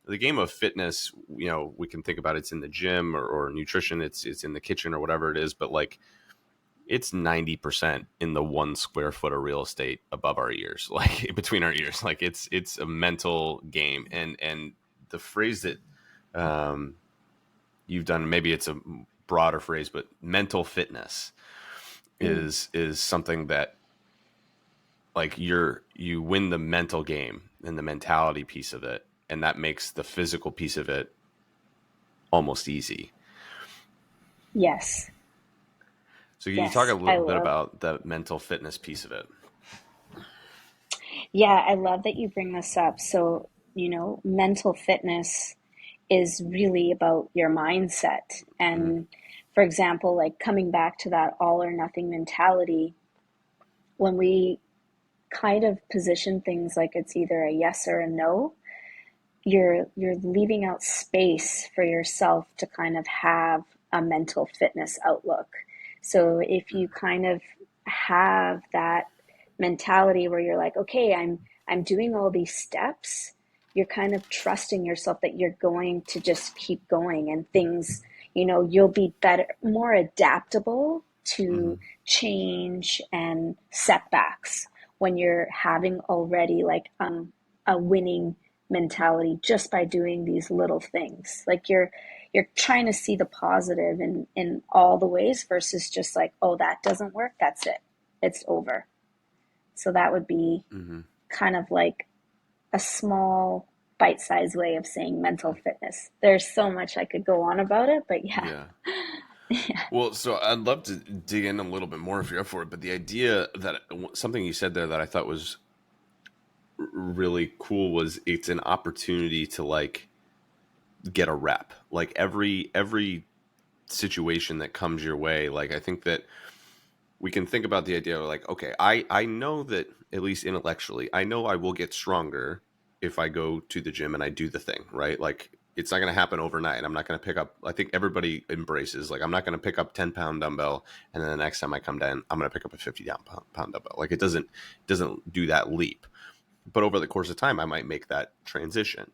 of fitness, we can think about it's in the gym or nutrition, it's in the kitchen or whatever it is, but like it's 90% in the 1 square foot of real estate above our ears, like between our ears. Like it's a mental game. And the phrase that um, you've done, maybe it's a broader phrase, but mental fitness Mm. is something that, like, you win the mental game and the mentality piece of it, and that makes the physical piece of it almost easy. Yes. So can you talk a Yes, I little bit love. about the mental fitness piece of it? Yeah, I love that you bring this up. So, mental fitness is really about your mindset. Mm-hmm. And for example, like coming back to that all or nothing mentality, when we kind of position things like it's either a yes or a no, you're leaving out space for yourself to kind of have a mental fitness outlook. So if you kind of have that mentality where you're like, okay, I'm doing all these steps, you're kind of trusting yourself that you're going to just keep going and things, you'll be better, more adaptable Mm-hmm. to change and setbacks when you're having already like a winning mentality just by doing these little things. Like you're trying to see the positive in all the ways versus just like, oh, that doesn't work, that's it, it's over. So that would be Mm-hmm. kind of like a small bite-sized way of saying mental fitness. There's so much I could go on about it, but yeah. Yeah. Well, so I'd love to dig in a little bit more if you're up for it. But the idea that something you said there that I thought was really cool was it's an opportunity to like get a rep. Like every situation that comes your way, like I think that we can think about the idea of like, okay, I know that at least intellectually, I know I will get stronger if I go to the gym and I do the thing, right? Like it's not going to happen overnight. I'm not going to pick up, I think everybody embraces, like, I'm not going to pick up 10-pound dumbbell. And then the next time I come down, I'm going to pick up a 50-pound dumbbell. Like it doesn't do that leap, but over the course of time, I might make that transition.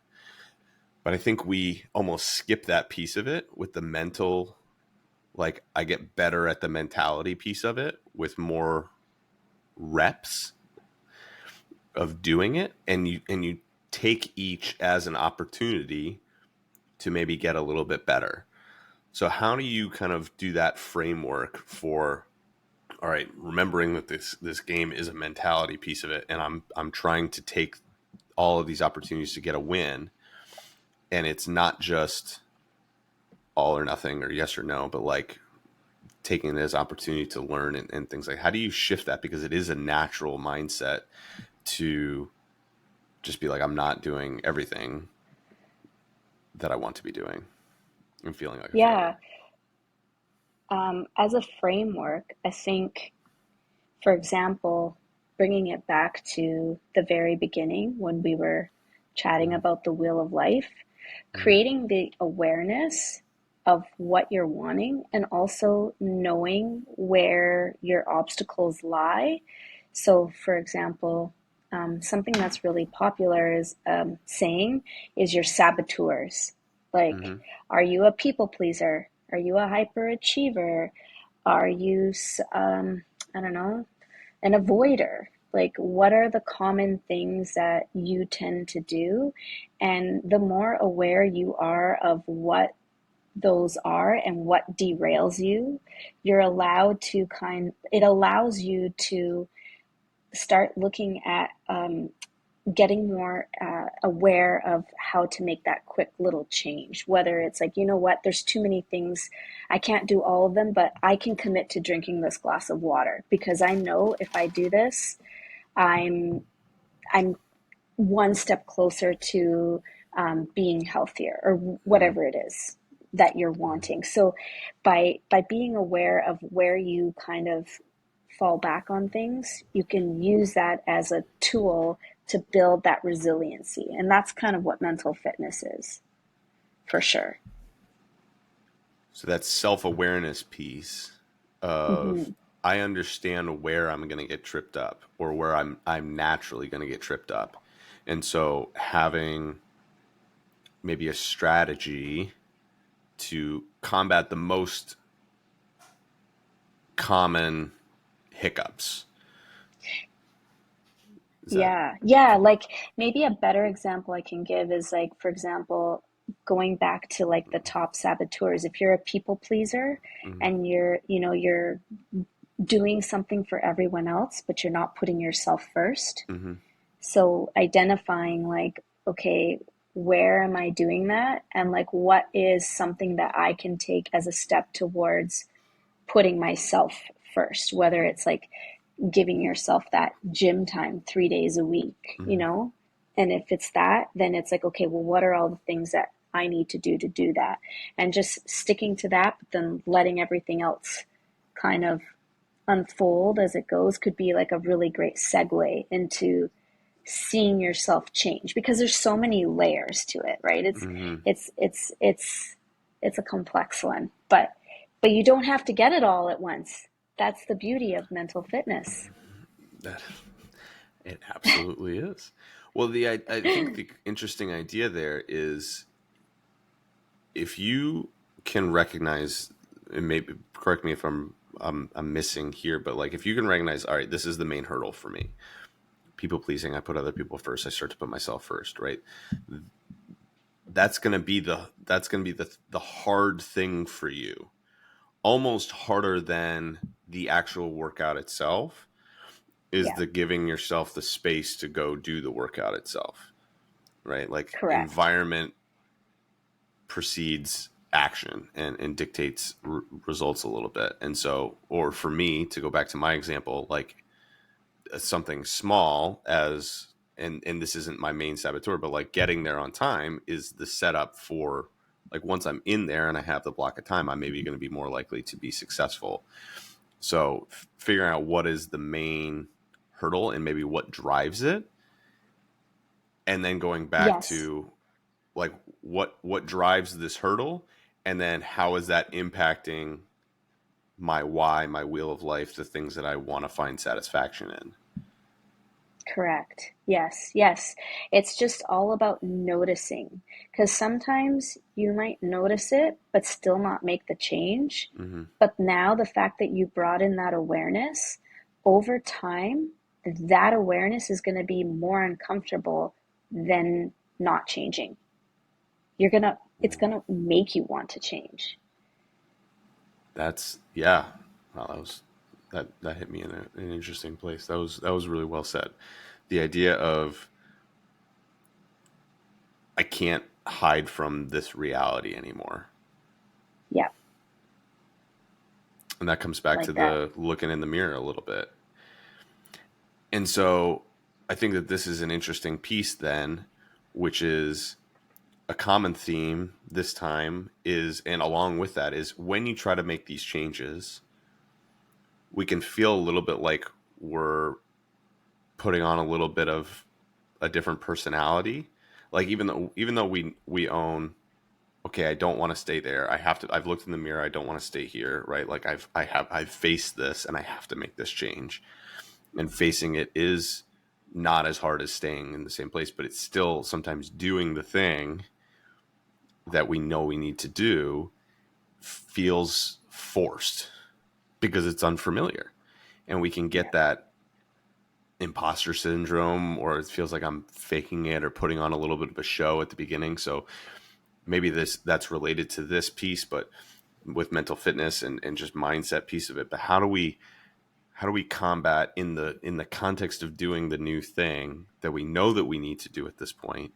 But I think we almost skip that piece of it with the mental, like I get better at the mentality piece of it with more reps of doing it, and you take each as an opportunity to maybe get a little bit better. So how do you kind of do that framework for, all right, remembering that this game is a mentality piece of it, and I'm trying to take all of these opportunities to get a win, and it's not just all or nothing or yes or no, but like taking it as opportunity to learn, and things like, how do you shift that? Because it is a natural mindset to just be like, I'm not doing everything that I want to be doing and feeling like a Yeah. failure. As a framework, I think, for example, bringing it back to the very beginning when we were chatting Mm-hmm. about the wheel of life, Mm-hmm. creating the awareness of what you're wanting and also knowing where your obstacles lie. So, for example, something that's really popular is saying is your saboteurs. Like, Mm-hmm. are you a people pleaser? Are you a hyperachiever? Are you, I don't know, an avoider? Like, what are the common things that you tend to do? And the more aware you are of what those are and what derails you, you're allowed to it allows you to start looking at getting more aware of how to make that quick little change. Whether it's like, you know what, there's too many things, I can't do all of them, but I can commit to drinking this glass of water because I know if I do this, I'm I'm one step closer to being healthier or Mm-hmm. whatever it is that you're wanting. So by being aware of where you kind of fall back on things, you can use that as a tool to build that resiliency. And that's kind of what mental fitness is, for sure. So that self-awareness piece of, Mm-hmm. I understand where I'm going to get tripped up or where I'm naturally going to get tripped up. And so having maybe a strategy to combat the most common hiccups. Is that? Yeah, yeah. Like maybe a better example I can give is like, for example, going back to like the top saboteurs. If you're a people pleaser Mm-hmm. and you're doing something for everyone else, but you're not putting yourself first. Mm-hmm. So identifying like, okay, where am I doing that? And like, what is something that I can take as a step towards putting myself first, whether it's like giving yourself that gym time 3 days a week, you Mm-hmm. know? And if it's that, then it's like, okay, well, what are all the things that I need to do that? And just sticking to that, but then letting everything else kind of unfold as it goes could be like a really great segue into seeing yourself change because there's so many layers to it, right? Mm-hmm. It's it's it's it's a complex one, but you don't have to get it all at once. That's the beauty of mental fitness. That it absolutely is. Well, I think the interesting idea there is, if you can recognize, and maybe correct me if I'm missing here, but like if you can recognize, all right, this is the main hurdle for me. People pleasing, I put other people first. I start to put myself first, right? That's gonna be the hard thing for you, almost harder than the actual workout itself, is Yeah, the giving yourself the space to go do the workout itself, right? Like correct. environment precedes action, and dictates results a little bit. And so, or for me to go back to my example, like something small as, and this isn't my main saboteur, but like getting there on time is the setup for like once I'm in there and I have the block of time, I'm maybe going to be more likely to be successful. So figuring out what is the main hurdle and maybe what drives it, and then going back Yes. to like what drives this hurdle, and then how is that impacting my why, my wheel of life, the things that I want to find satisfaction in. Correct. Yes, yes. It's just all about noticing. Because sometimes you might notice it, but still not make the change. Mm-hmm. But now the fact that you brought in that awareness, over time, that awareness is going to be more uncomfortable than not changing. It's gonna make you want to change. That's yeah. Wow, that hit me in an interesting place. That was really well said. The idea of I can't hide from this reality anymore. Yeah, And that comes back to like that. the looking in the mirror a little bit. And so I think that this is an interesting piece then, which is a common theme this time is, and along with that is when you try to make these changes, we can feel a little bit like we're putting on a little bit of a different personality. Like even though we own, okay, I don't want to stay there. I've looked in the mirror, I don't want to stay here, right? Like I've faced this and I have to make this change. And facing it is not as hard as staying in the same place, but it's still sometimes doing the thing that we know we need to do feels forced because it's unfamiliar. And we can Yeah. get that imposter syndrome, or it feels like I'm faking it or putting on a little bit of a show at the beginning. So maybe that's related to this piece, but with mental fitness and just mindset piece of it. But how do we combat in the context of doing the new thing that we know that we need to do at this point,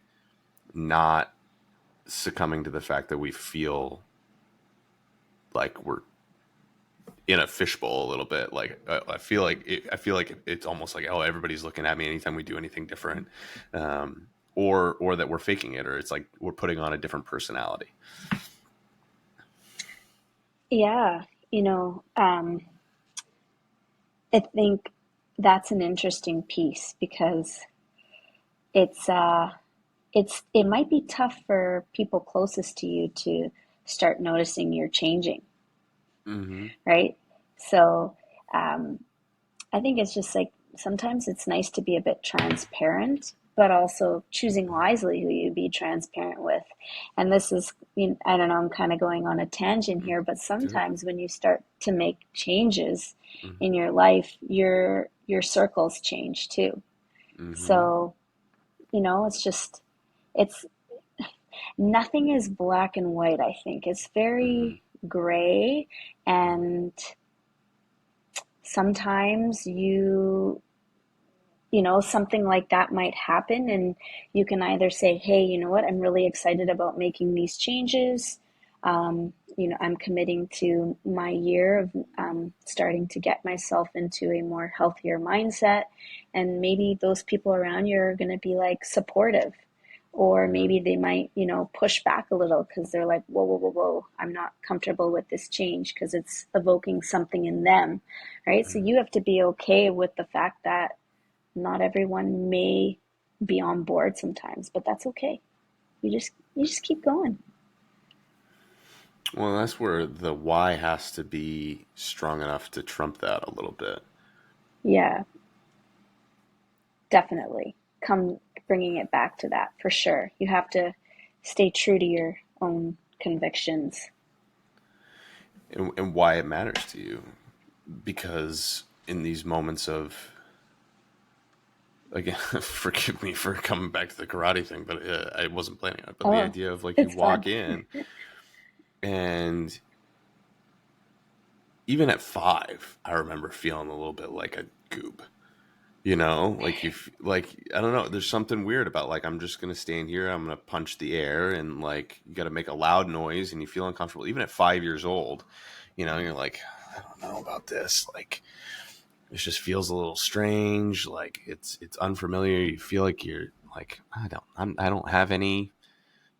not succumbing to the fact that we feel like we're in a fishbowl a little bit. Like I feel like it's almost like, oh, everybody's looking at me anytime we do anything different, or that we're faking it, or it's like we're putting on a different personality. Yeah, you know, I think that's an interesting piece because it's it might be tough for people closest to you to start noticing you're changing, Mm-hmm. right? So, um, I think it's just like sometimes it's nice to be a bit transparent, but also choosing wisely who you be transparent with. And this is, I don't know, I'm kind of going on a tangent here, but Do it. sometimes when you start to make changes Mm-hmm. in your life, your circles change too. Mm-hmm. So, it's just it's nothing is black and white, I think. It's Mm-hmm. very gray, and sometimes something like that might happen, and you can either say, hey, you know what, I'm really excited about making these changes. I'm committing to my year of starting to get myself into a more healthier mindset. And maybe those people around you are going to be like supportive, or Yeah. maybe they might, push back a little because they're like, whoa, whoa, whoa, whoa, I'm not comfortable with this change because it's evoking something in them, right? So Mm-hmm. you have to be okay with the fact that not everyone may be on board sometimes, but that's okay. You just keep going. Well, that's where the why has to be strong enough to trump that a little bit. Yeah, definitely. Come bringing it back to that for sure. You have to stay true to your own convictions. And why it matters to you. Because in these moments of, again, forgive me for coming back to the karate thing, but I wasn't planning on it. But the Oh, idea of like you it's fun. walk in and even at 5, I remember feeling a little bit like a goob. Like like I don't know. There's something weird about like I'm just gonna stand here. I'm gonna punch the air, and like you got to make a loud noise, and you feel uncomfortable. Even at 5 years old, you're like, I don't know about this. Like it just feels a little strange. Like it's unfamiliar. You feel like you're like I don't have any.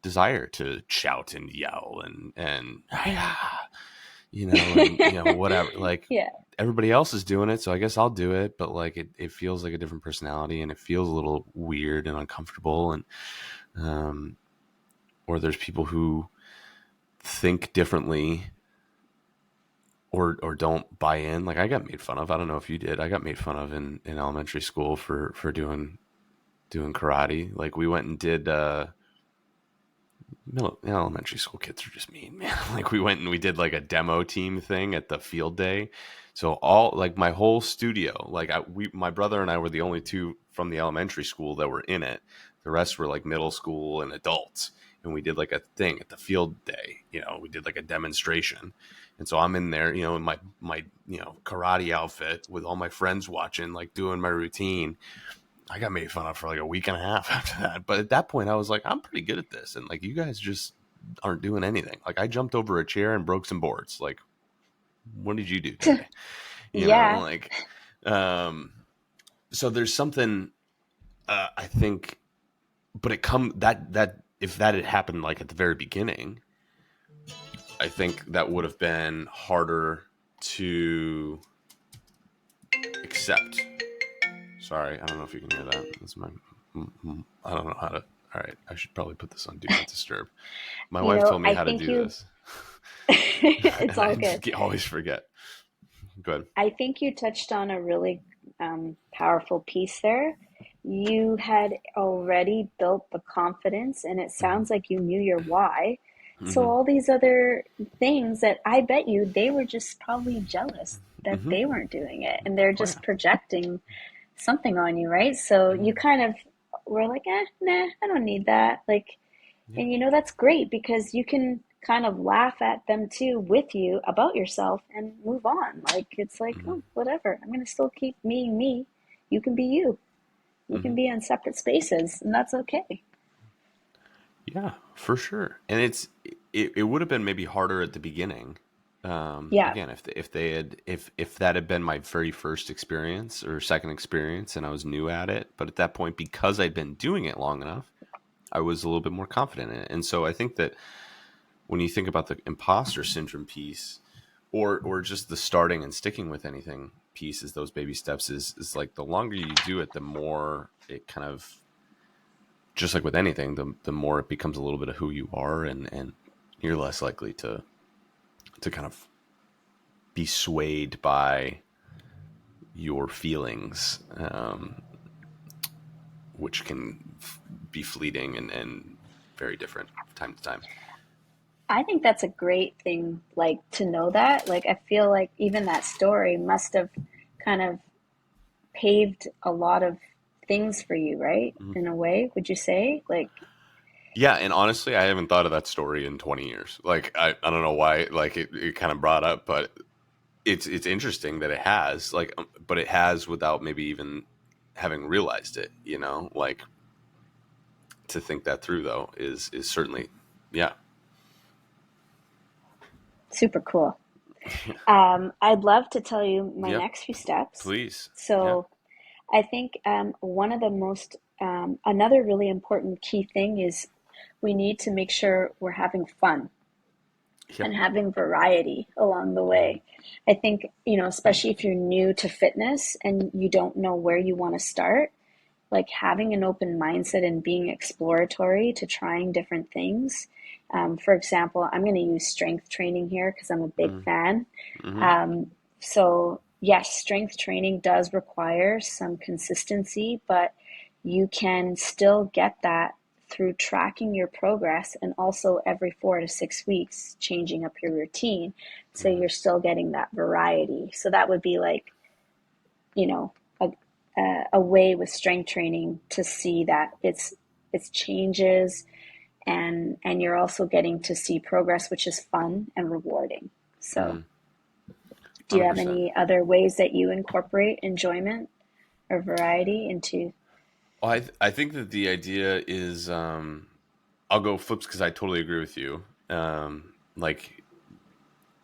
desire to shout and yell and and whatever. Like Yeah. everybody else is doing it, so I guess I'll do it. But like it feels like a different personality, and it feels a little weird and uncomfortable. And um, or there's people who think differently or don't buy in. Like I got made fun of. I don't know if you did. I got made fun of in elementary school for doing karate. Like we went and did elementary school kids are just mean, man. Like we went and we did like a demo team thing at the field day. So all like my whole studio, like my brother and I were the only two from the elementary school that were in it. The rest were like middle school and adults. And we did like a thing at the field day. We did like a demonstration. And so I'm in there, in my karate outfit with all my friends watching, like doing my routine. I got made fun of for like a week and a half after that. But at that point, I was like, I'm pretty good at this. And like, you guys just aren't doing anything. Like, I jumped over a chair and broke some boards. Like, what did you do today? Yeah. Like, um, so there's something, I think, but that if that had happened like at the very beginning, I think that would have been harder to accept. Sorry, I don't know if you can hear that. That's my. I don't know how to. All right, I should probably put this on Do Not Disturb. My wife told me I how to think do this, it's and I all good. just always forget. Go ahead. I think you touched on a really powerful piece there. You had already built the confidence, and it Mm-hmm. sounds like you knew your why. So, Mm-hmm. all these other things that I bet you they were just probably jealous that Mm-hmm. they weren't doing it, and they're Oh yeah. just projecting something on you, right? So, you Mm-hmm. kind of were like, nah, I don't need that. Like, Yeah. and that's great because you can kind of laugh at them too with you about yourself and move on. Like it's like, Mm-hmm. oh, whatever. I'm going to still keep being me. You can be you. You Mm-hmm. can be in separate spaces, and that's okay. Yeah, for sure. And it would have been maybe harder at the beginning. Yeah. Again, if they had if that had been my very first experience or second experience and I was new at it, but at that point because I'd been doing it long enough, I was a little bit more confident in it. And so I think that when you think about the imposter syndrome piece or just the starting and sticking with anything piece is those baby steps is like the longer you do it, the more it kind of just like with anything, the more it becomes a little bit of who you are and you're less likely to kind of be swayed by your feelings, which can be fleeting and very different time to time. I think that's a great thing, like to know that. Like, I feel like even that story must have kind of paved a lot of things for you, right? Mhm. In a way, would you say? Like, Yeah, and honestly, I haven't thought of that story in 20 years. Like I don't know why like it kind of brought up, but it's interesting that it has like but it has without maybe even having realized it, like to think that through though is certainly yeah. super cool. I'd love to tell you my Yep, next few steps. please. Yeah. So, I think one of the most, another really important key thing is we need to make sure we're having fun and Yep. having variety along the Hmm. way. I think, especially if you're new to fitness and you don't know where you want to start, like having an open mindset and being exploratory to trying different things. For example, I'm going to use strength training here because I'm a big Hmm. fan. Hmm. So, yes, strength training does require some consistency, but you can still get that through tracking your progress and also every 4 to 6 weeks changing up your routine. So Hmm. you're still getting that variety. So that would be like, you know, a, a way with strength training to see that it's changes and you're also getting to see progress, which is fun and rewarding. So Hmm. do you have 100%. any other ways that you incorporate enjoyment or variety into? Well, I think that the idea is I'll go flips because I totally agree with you. Like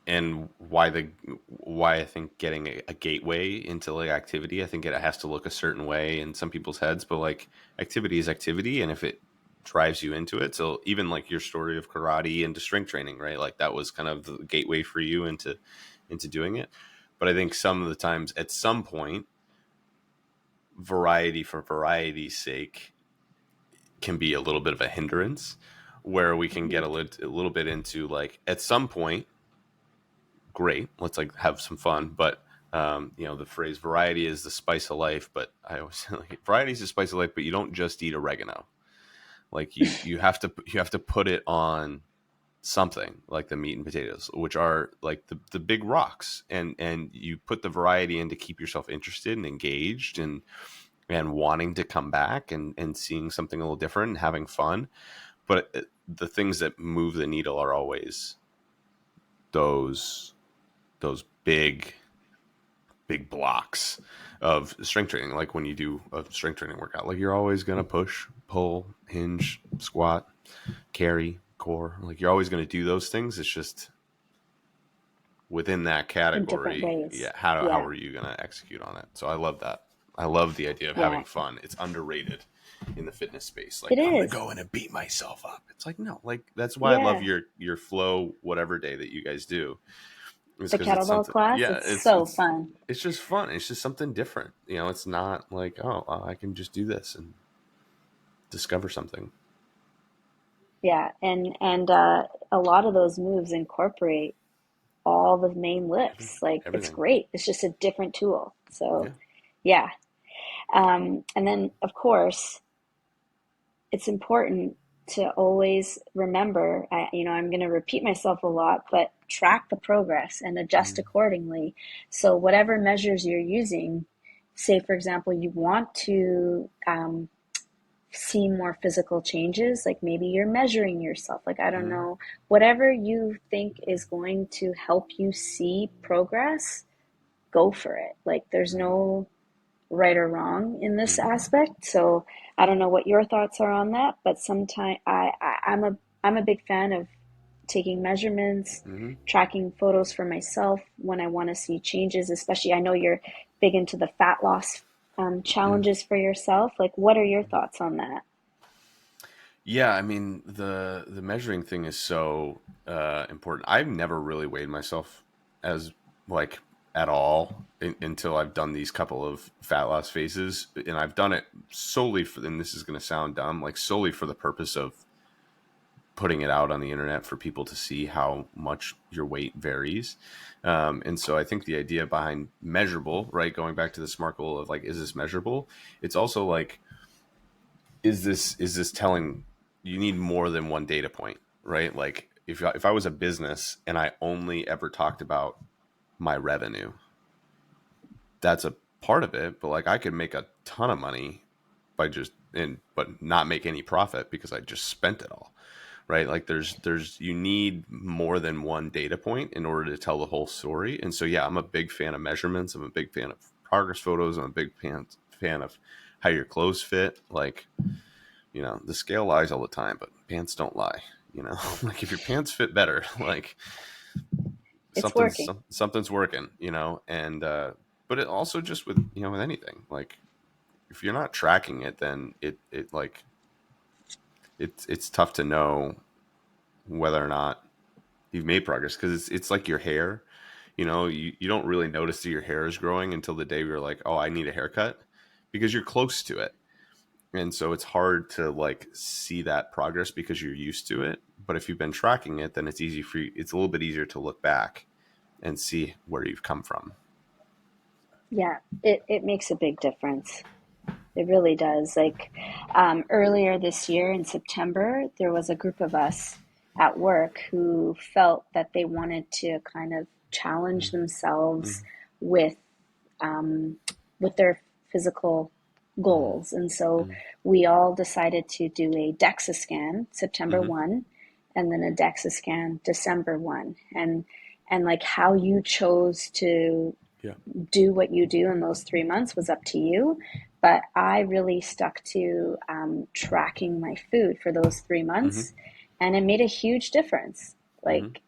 and why I think getting a gateway into like activity, I think it has to look a certain way in some people's heads, but like activity is activity, and if it drives you into it. So even like your story of karate into strength training, right? Like that was kind of the gateway for you into doing it. But I think some of the times at some point, variety for variety's sake can be a little bit of a hindrance, where we can get Mhm. a little bit into like at some point, great, let's like have some fun. But the phrase variety is the spice of life. But I always say like variety is the spice of life, but you don't just eat oregano. Like you have to put it on something like the meat and potatoes, which are like the big rocks, and you put the variety in to keep yourself interested and engaged and wanting to come back and seeing something a little different and having fun. But the things that move the needle are always those those big blocks of strength training. Like when you do a strength training workout, like you're always going to push, pull, hinge, squat, carry, core. Like you're always going to do those things. It's just within that In different category. ways. Yeah. How Yeah. are you going to execute on it? So I love that. I love the idea of Yeah. having fun. It's underrated in the fitness space. It Like I'm going to is. go in and beat myself up. It's like, no, like that's why I love Yeah. your flow, whatever day that you guys do, is The because it's kettlebell something. class, Yeah. it's so fun. It's just fun. It's just something different. It's not like, oh, I can just do this and discover something. Yeah. And a lot of those moves incorporate all the main lifts. Like it's Everything. great. It's just a different tool. So Yeah. yeah. And then of course it's important to always remember, I'm going to repeat myself a lot, but track the progress and adjust Mm-hmm. accordingly. So, whatever measures you're using, say, for example, you want to see more physical changes, like maybe you're measuring yourself, like, I don't Mm-hmm. know, whatever you think is going to help you see progress, go for it. Like, there's no right or wrong in this Mm-hmm. aspect. So I don't know what your thoughts are on that, but sometimes I'm a big fan of taking measurements, Mm-hmm. tracking photos for myself when I want to see changes. Especially, I know you're big into the fat loss challenges for yourself. Like, what are your thoughts on that? Yeah, I mean the measuring thing is so important. I've never really weighed myself as like at all until I've done these couple of fat loss phases, and I've done it solely for. And this is going to sound dumb, like solely for the purpose of putting it out on the internet for people to see how much your weight varies. And so I think the idea behind measurable, right, going back to the SMART goal of like, is this measurable? It's also like, is this telling, you need more than one data point, right? Like if I was a business and I only ever talked about my revenue, that's a part of it, but like I could make a ton of money by just but not make any profit because I just spent it all. Right? Like there's you need more than one data point in order to tell the whole story. And so yeah, I'm a big fan of measurements. I'm a big fan of progress photos. I'm a big fan of how your clothes fit. Like, the scale lies all the time, but pants don't lie. Like if your pants fit better, like It's working. something's working. And but it also just with with anything, like if you're not tracking it, then it like it's tough to know whether or not you've made progress, because it's like your hair. You don't really notice that your hair is growing until the day you're like, oh, I need a haircut, because you're close to it. And so it's hard to like see that progress because you're used to it. But if you've been tracking it, then it's easy for you. It's a little bit easier to look back and see where you've come from. Yeah, it makes a big difference. It really does. Like earlier this year in September, there was a group of us at work who felt that they wanted to kind of challenge themselves Mm-hmm. with um, with their physical Mm-hmm. goals, and so we all decided to do a DEXA scan September Mm-hmm. 1, and then a DEXA scan December 1, and like how you chose to Yeah. do what you do in those 3 months was up to you. But I really stuck to tracking my food for those 3 months, Mm-hmm. and it made a huge difference. Mm-hmm. Like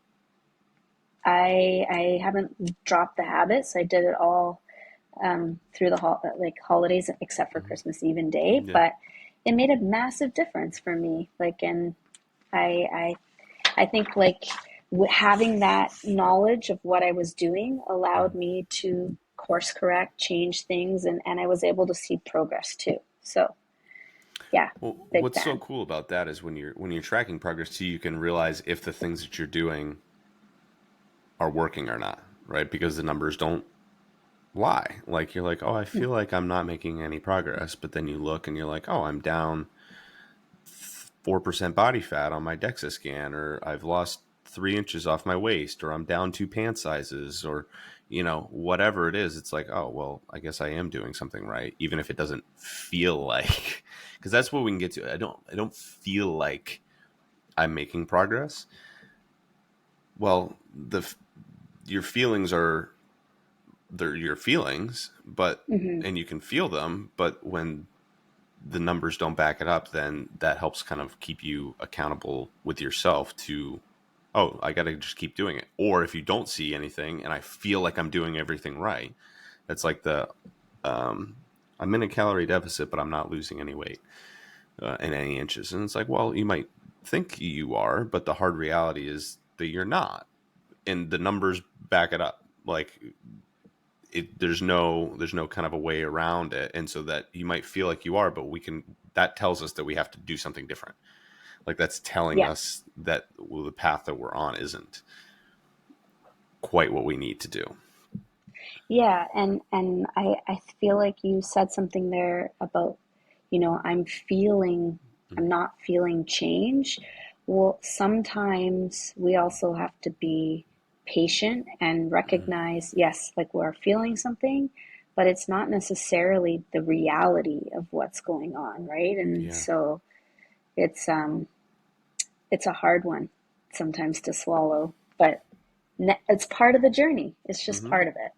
I haven't dropped the habit, so I did it all through the holidays, except for Christmas Eve and Day. Mm-hmm. Yeah. But it made a massive difference for me. Like, and I I think like having that knowledge of what I was doing allowed me to course correct, change things, and I was able to see progress too. So yeah, Well, big what's so fan. cool about that is when you're tracking progress too, you can realize if the things that you're doing are working or not, right? Because the numbers don't lie. Like you're like, oh, I feel like I'm not making any progress, but then you look and you're like, oh, I'm down 4% body fat on my DEXA scan, or I've lost 3 inches off my waist, or I'm down 2 pant sizes, or whatever it is. It's like, oh well, I guess I am doing something right, even if it doesn't feel like, because that's what we can get to. I don't feel like I'm making progress. Well, your feelings are they're your feelings, but Hmm. and you can feel them, but when the numbers don't back it up, then that helps kind of keep you accountable with yourself to, oh, I got to just keep doing it. Or if you don't see anything and I feel like I'm doing everything right, that's like um, I'm in a calorie deficit, but I'm not losing any weight in any inches. And it's like, well, you might think you are, but the hard reality is that you're not. And the numbers back it up. Like there's no kind of a way around it, and so that you might feel like you are, but that tells us that we have to do something different. Like that's telling Yeah. us that, well, the path that we're on isn't quite what we need to do. Yeah, and I feel like you said something there about, I'm not feeling change. Well, sometimes we also have to be patient and recognize, yes, like we're feeling something, but it's not necessarily the reality of what's going on, right? And Yeah. so it's it's a hard one sometimes to swallow, but it's part of the journey. It's just Hmm. part of it.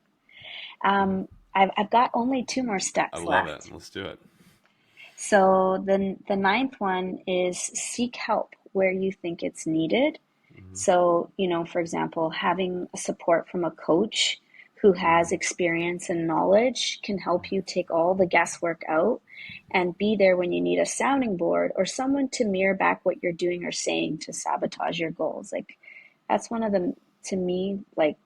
I've got only two more I steps love it. left. Let's do it. So the ninth one is seek help where you think it's needed. Hmm. So, for example, having a support from a coach who has Hmm. experience and knowledge can help you take all the guesswork out and be there when you need a sounding board or someone to mirror back what you're doing or saying to sabotage your goals. Like that's one of the, to me, like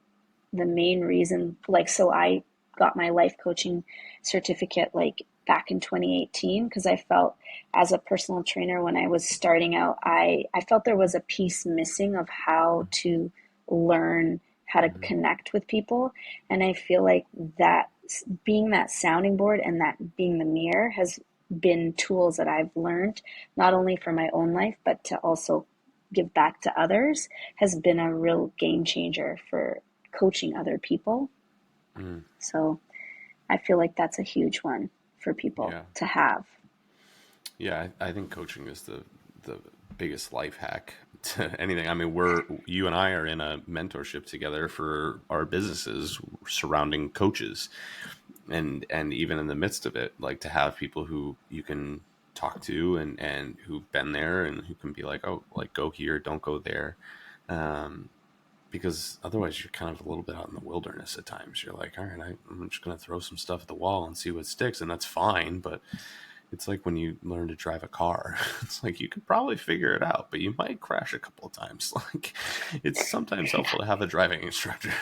the main reason, like, so I got my life coaching certificate like back in 2018 because I felt as a personal trainer when I was starting out, I felt there was a piece missing of how to learn how to Hmm. connect with people. And I feel like that being that sounding board and that being the mirror has been tools that I've learned not only for my own life, but to also give back to others has been a real game changer for coaching other people. Hmm. So I feel like that's a huge one for people Yeah. to have. Yeah, I think coaching is the biggest life hack to anything. I mean, you and I are in a mentorship together for our businesses surrounding coaches, and even in the midst of it, like to have people who you can talk to and who've been there and who can be like, oh, like go here, don't go there, um, because otherwise you're kind of a little bit out in the wilderness at times. You're like, all right, I'm just gonna throw some stuff at the wall and see what sticks, and that's fine, but it's like when you learn to drive a car. It's like you could probably figure it out, but you might crash a couple of times. Like it's sometimes helpful to have a driving instructor.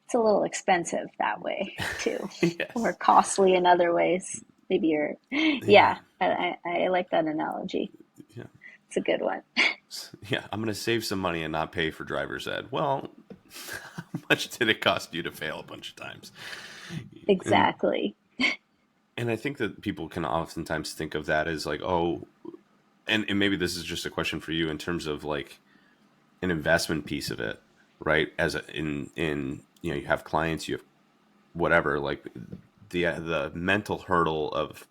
It's a little expensive that way too, or Yes. costly in other ways. Maybe you're, Yeah. yeah, I like that analogy. Yeah. It's a good one. Yeah. I'm going to save some money and not pay for driver's ed. Well, how much did it cost you to fail a bunch of times? And Exactly. and I think that people can oftentimes think of that as like, oh, and maybe this is just a question for you in terms of like an investment piece of it, right? As in you have clients, you have whatever, like the mental hurdle of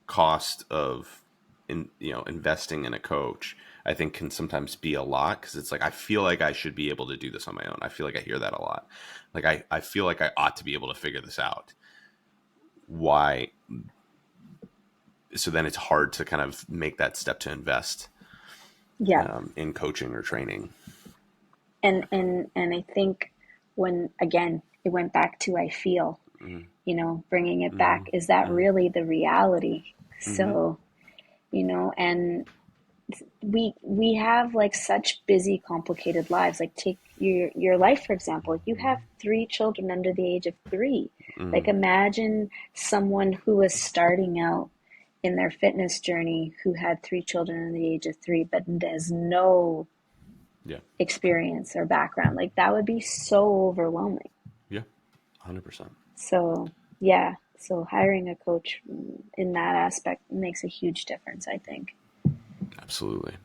cost of investing in a coach, I think can sometimes be a lot because it's like I feel like I should be able to do this on my own. I feel like I hear that a lot. Like I feel like I ought to be able to figure this out. Why? So then it's hard to kind of make that step to invest Yeah. in coaching or training. And I think when again it went back to I feel, Mm-hmm. bringing it Mm-hmm. back, is that Mm-hmm. really the reality? Mm-hmm. So, and we have like such busy, complicated lives. Like take your life for example. You have three children under the age of three. Like Mm-hmm. imagine someone who was starting out in their fitness journey who had three children under the age of three, but has no Yeah. experience or background. Like that would be so overwhelming. Yeah. 100%. So yeah, so hiring a coach in that aspect makes a huge difference, I think. Absolutely.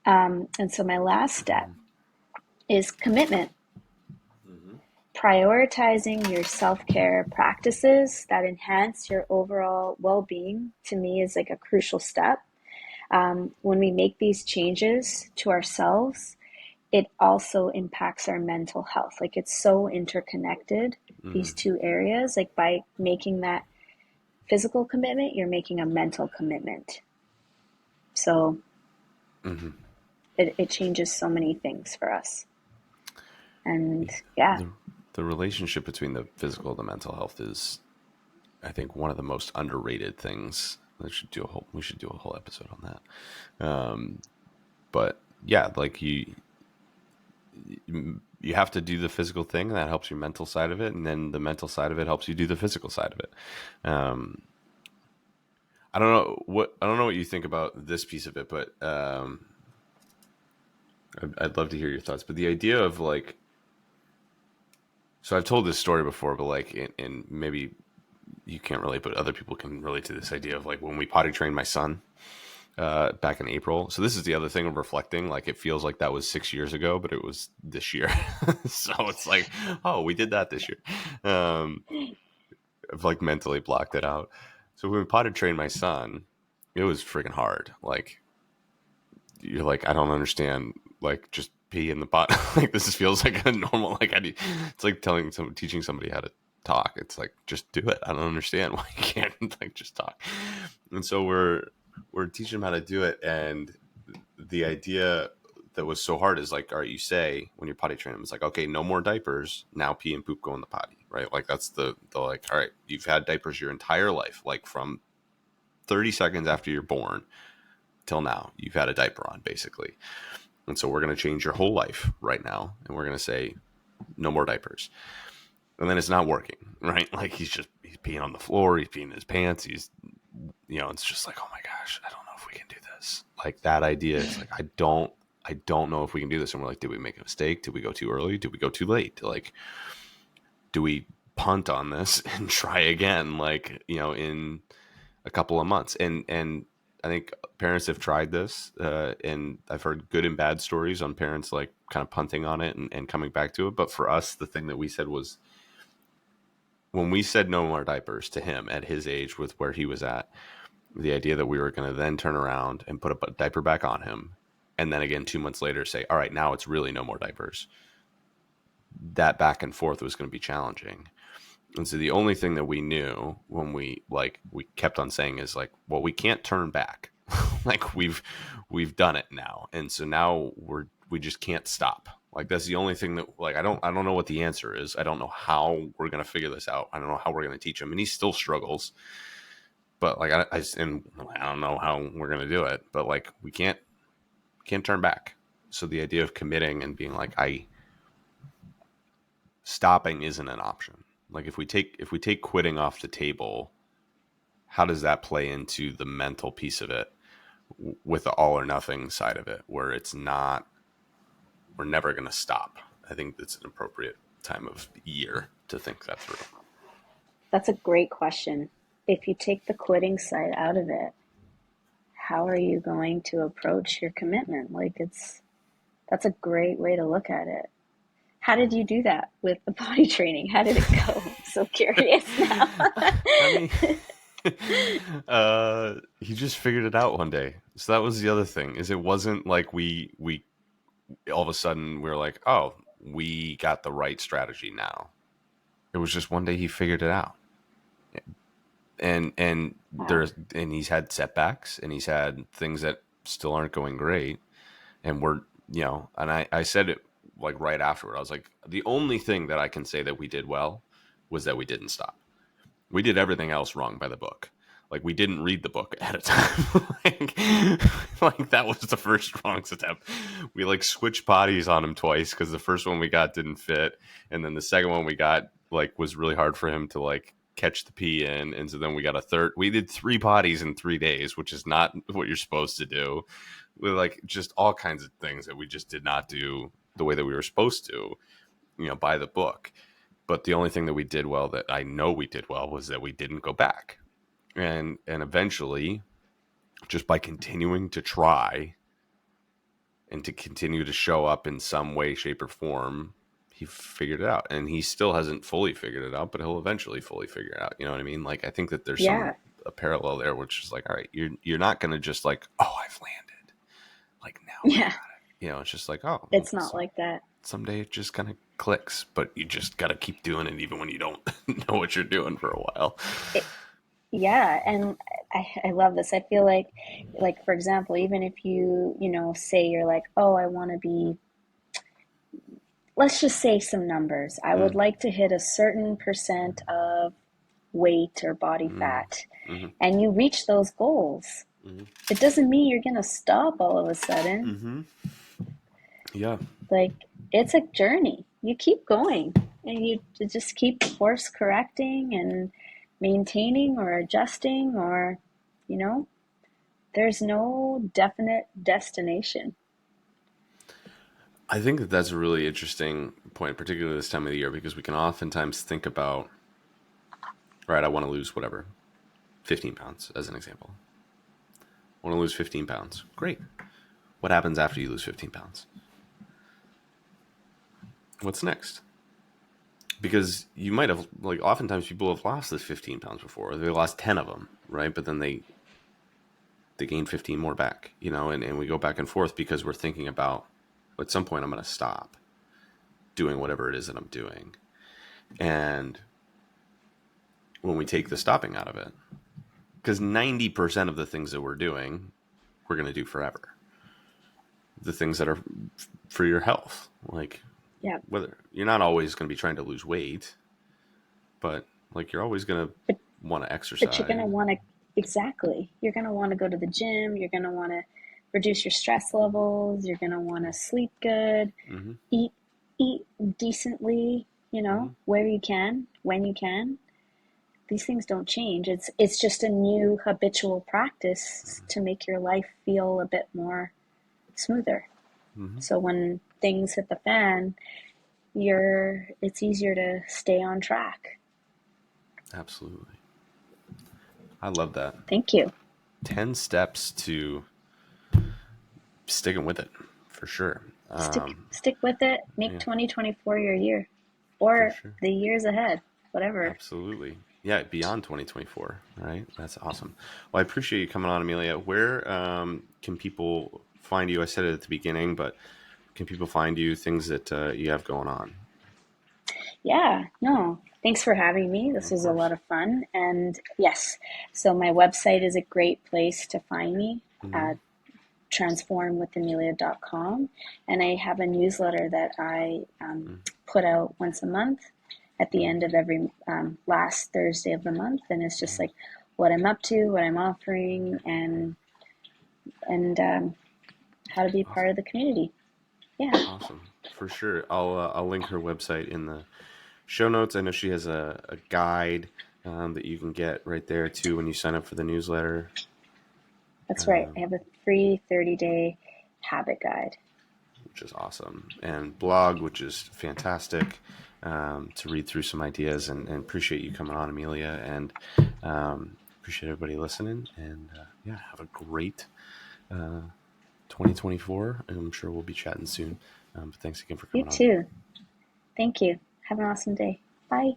And so my last step is commitment. Mm-hmm. Prioritizing your self-care practices that enhance your overall well-being to me is like a crucial step. When we make these changes to ourselves, it also impacts our mental health. Like it's so interconnected, these Mm-hmm. two areas. Like by making that physical commitment, you're making a mental commitment. So Mm-hmm. it changes so many things for us. And yeah, The the relationship between the physical and the mental health is, I think, one of the most underrated things. We should do a whole episode on that. But yeah, like you have to do the physical thing, and that helps your mental side of it, and then the mental side of it helps you do the physical side of it. Um, I don't know what you think about this piece of it, but I'd love to hear your thoughts. But the idea of like, so I've told this story before, but like, in maybe you can't relate, but other people can relate to this idea of like when we potty trained my son back in April. So this is the other thing of reflecting. Like it feels like that was 6 years ago, but it was this year. So it's like, oh, we did that this year. Um, I've like mentally blocked it out. So when we potty trained my son, it was freaking hard. Like you're like, I don't understand. Like just pee in the pot. Like this feels like a normal. It's like teaching somebody how to talk. It's like just do it. I don't understand why you can't like just talk. And so we're teaching them how to do it, and the idea that was so hard is like, all right, you say when you're potty training, it's like, okay, no more diapers. Now pee and poop go in the potty, right? Like that's the like, all right, you've had diapers your entire life, like from 30 seconds after you're born till now, you've had a diaper on basically. And so we're going to change your whole life right now, and we're going to say no more diapers. And then it's not working, right? Like he's peeing on the floor, he's peeing in his pants, it's just like, oh my gosh, I don't know if we can do this. Like that idea, it's like I don't know if we can do this. And we're like, did we make a mistake? Did we go too early? Did we go too late? Like, do we punt on this and try again? Like, in a couple of months. And I think parents have tried this, and I've heard good and bad stories on parents like kind of punting on it and coming back to it. But for us, the thing that we said was when we said no more diapers to him at his age with where he was at, the idea that we were going to then turn around and put a diaper back on him, and then again 2 months later say, all right, now it's really no more diapers. That back and forth was going to be challenging. And so the only thing that we knew when we kept on saying is like, well, we can't turn back. Like we've done it now, and so now we just can't stop. Like that's the only thing that like I don't know what the answer is. I don't know how we're gonna figure this out. I don't know how we're gonna teach him, and he still struggles. But like and I don't know how we're gonna do it. But like we can't turn back. So the idea of committing and being like, I stopping isn't an option. Like if we take quitting off the table, how does that play into the mental piece of it with the all or nothing side of it, where it's not, we're never going to stop? I think that's an appropriate time of year to think that through. that's a great question. If you take the quitting side out of it, how are you going to approach your commitment? Like that's a great way to look at it. How did you do that with the body training? How did it go? I'm so curious now. I mean, he just figured it out one day. So that was the other thing, is it wasn't like we all of a sudden we were like, oh, we got the right strategy now. It was just one day he figured it out. And Wow. he's had setbacks, and he's had things that still aren't going great. And and I said it like right afterward. I was like, the only thing that I can say that we did well was that we didn't stop. We did everything else wrong by the book. Like, we didn't read the book ahead of time. Like that was the first wrong step. We like switched bodies on him twice because the first one we got didn't fit, and then the second one we got like was really hard for him to like catch the pee in, and so then we got a third. We did 3 bodies in 3 days, which is not what you're supposed to do. With like just all kinds of things that we just did not do the way that we were supposed to, by the book. But the only thing that we did well, that I know we did well, was that we didn't go back. And eventually, just by continuing to try and to continue to show up in some way, shape, or form, he figured it out. And he still hasn't fully figured it out, but he'll eventually fully figure it out. You know what I mean? Like, I think that there's Yeah. a parallel there, which is like, all right, you're not going to just like, oh, I've landed. Like, now I Yeah. got it. It's just like, oh, It's not like that. someday it just kind of clicks, but you just got to keep doing it even when you don't know what you're doing for a while. It, yeah, and I love this. I feel like for example, even if say you're like, oh, I want to be, let's just say some numbers. I would Mm, like to hit a certain percent of weight or body mm, fat, mm-hmm, and you reach those goals. mm-hmm, It doesn't mean you're gonna stop all of a sudden. mm-hmm. Yeah, Like, it's a journey. You keep going, and you just keep course correcting and maintaining or adjusting, or you know there's no definite destination. I think that that's a really interesting point, particularly this time of the year, because we can oftentimes think about, right, I want to lose whatever, 15 pounds, as an example. I want to lose 15 pounds. Great. What happens after you lose 15 pounds? What's next? Because you might have, like, oftentimes people have lost this 15 pounds before. They lost 10 of them, right? But then they gain 15 more back, and we go back and forth because we're thinking about, at some point I'm going to stop doing whatever it is that I'm doing. And when we take the stopping out of it, because 90% of the things that we're doing, we're going to do forever. The things that are for your health, like, Yeah, whether you're not always going to be trying to lose weight, but like you're always going to but want to but you're exercise. gonna want to, exactly. You're gonna want to go to the gym. You're gonna want to reduce your stress levels. You're gonna want to sleep good, Mm-hmm, eat eat decently. mm-hmm, Where you can, when you can. These things don't change. It's just a new habitual practice to make your life feel a bit more smoother. mm-hmm. So when things hit the fan, it's easier to stay on track. Absolutely. I love that. Thank you. 10 steps to sticking with it, for sure. Stick with it. Make Yeah, 2024 your year, for or sure. the years ahead, whatever. Absolutely. Yeah, beyond 2024. Right. That's awesome. Well, I appreciate you coming on, Amelia. Where can people find you? I said it at the beginning, but can people find you, things that you have going on? Yeah, no. Thanks for having me. This Of was a course. lot of fun. And yes, so my website is a great place to find me. Mm-hmm. Uh, transformwithemilia.com, and I have a newsletter that I put out once a month at the Mm-hmm. end of every last Thursday of the month, and it's just like what I'm up to, what I'm offering, and how to be part Awesome. of the community. Yeah, Awesome. For sure. I'll link her website in the show notes. I know she has a guide that you can get right there too when you sign up for the newsletter. that's right. I Um, have a free 30-day habit guide. which is awesome, and blog, which is fantastic, to read through some ideas. And appreciate you coming on, Amelia, and appreciate everybody listening. And yeah, have a great 2024. And I'm sure we'll be chatting soon. But thanks again for You coming on. too. Thank you. Have an awesome day. Bye.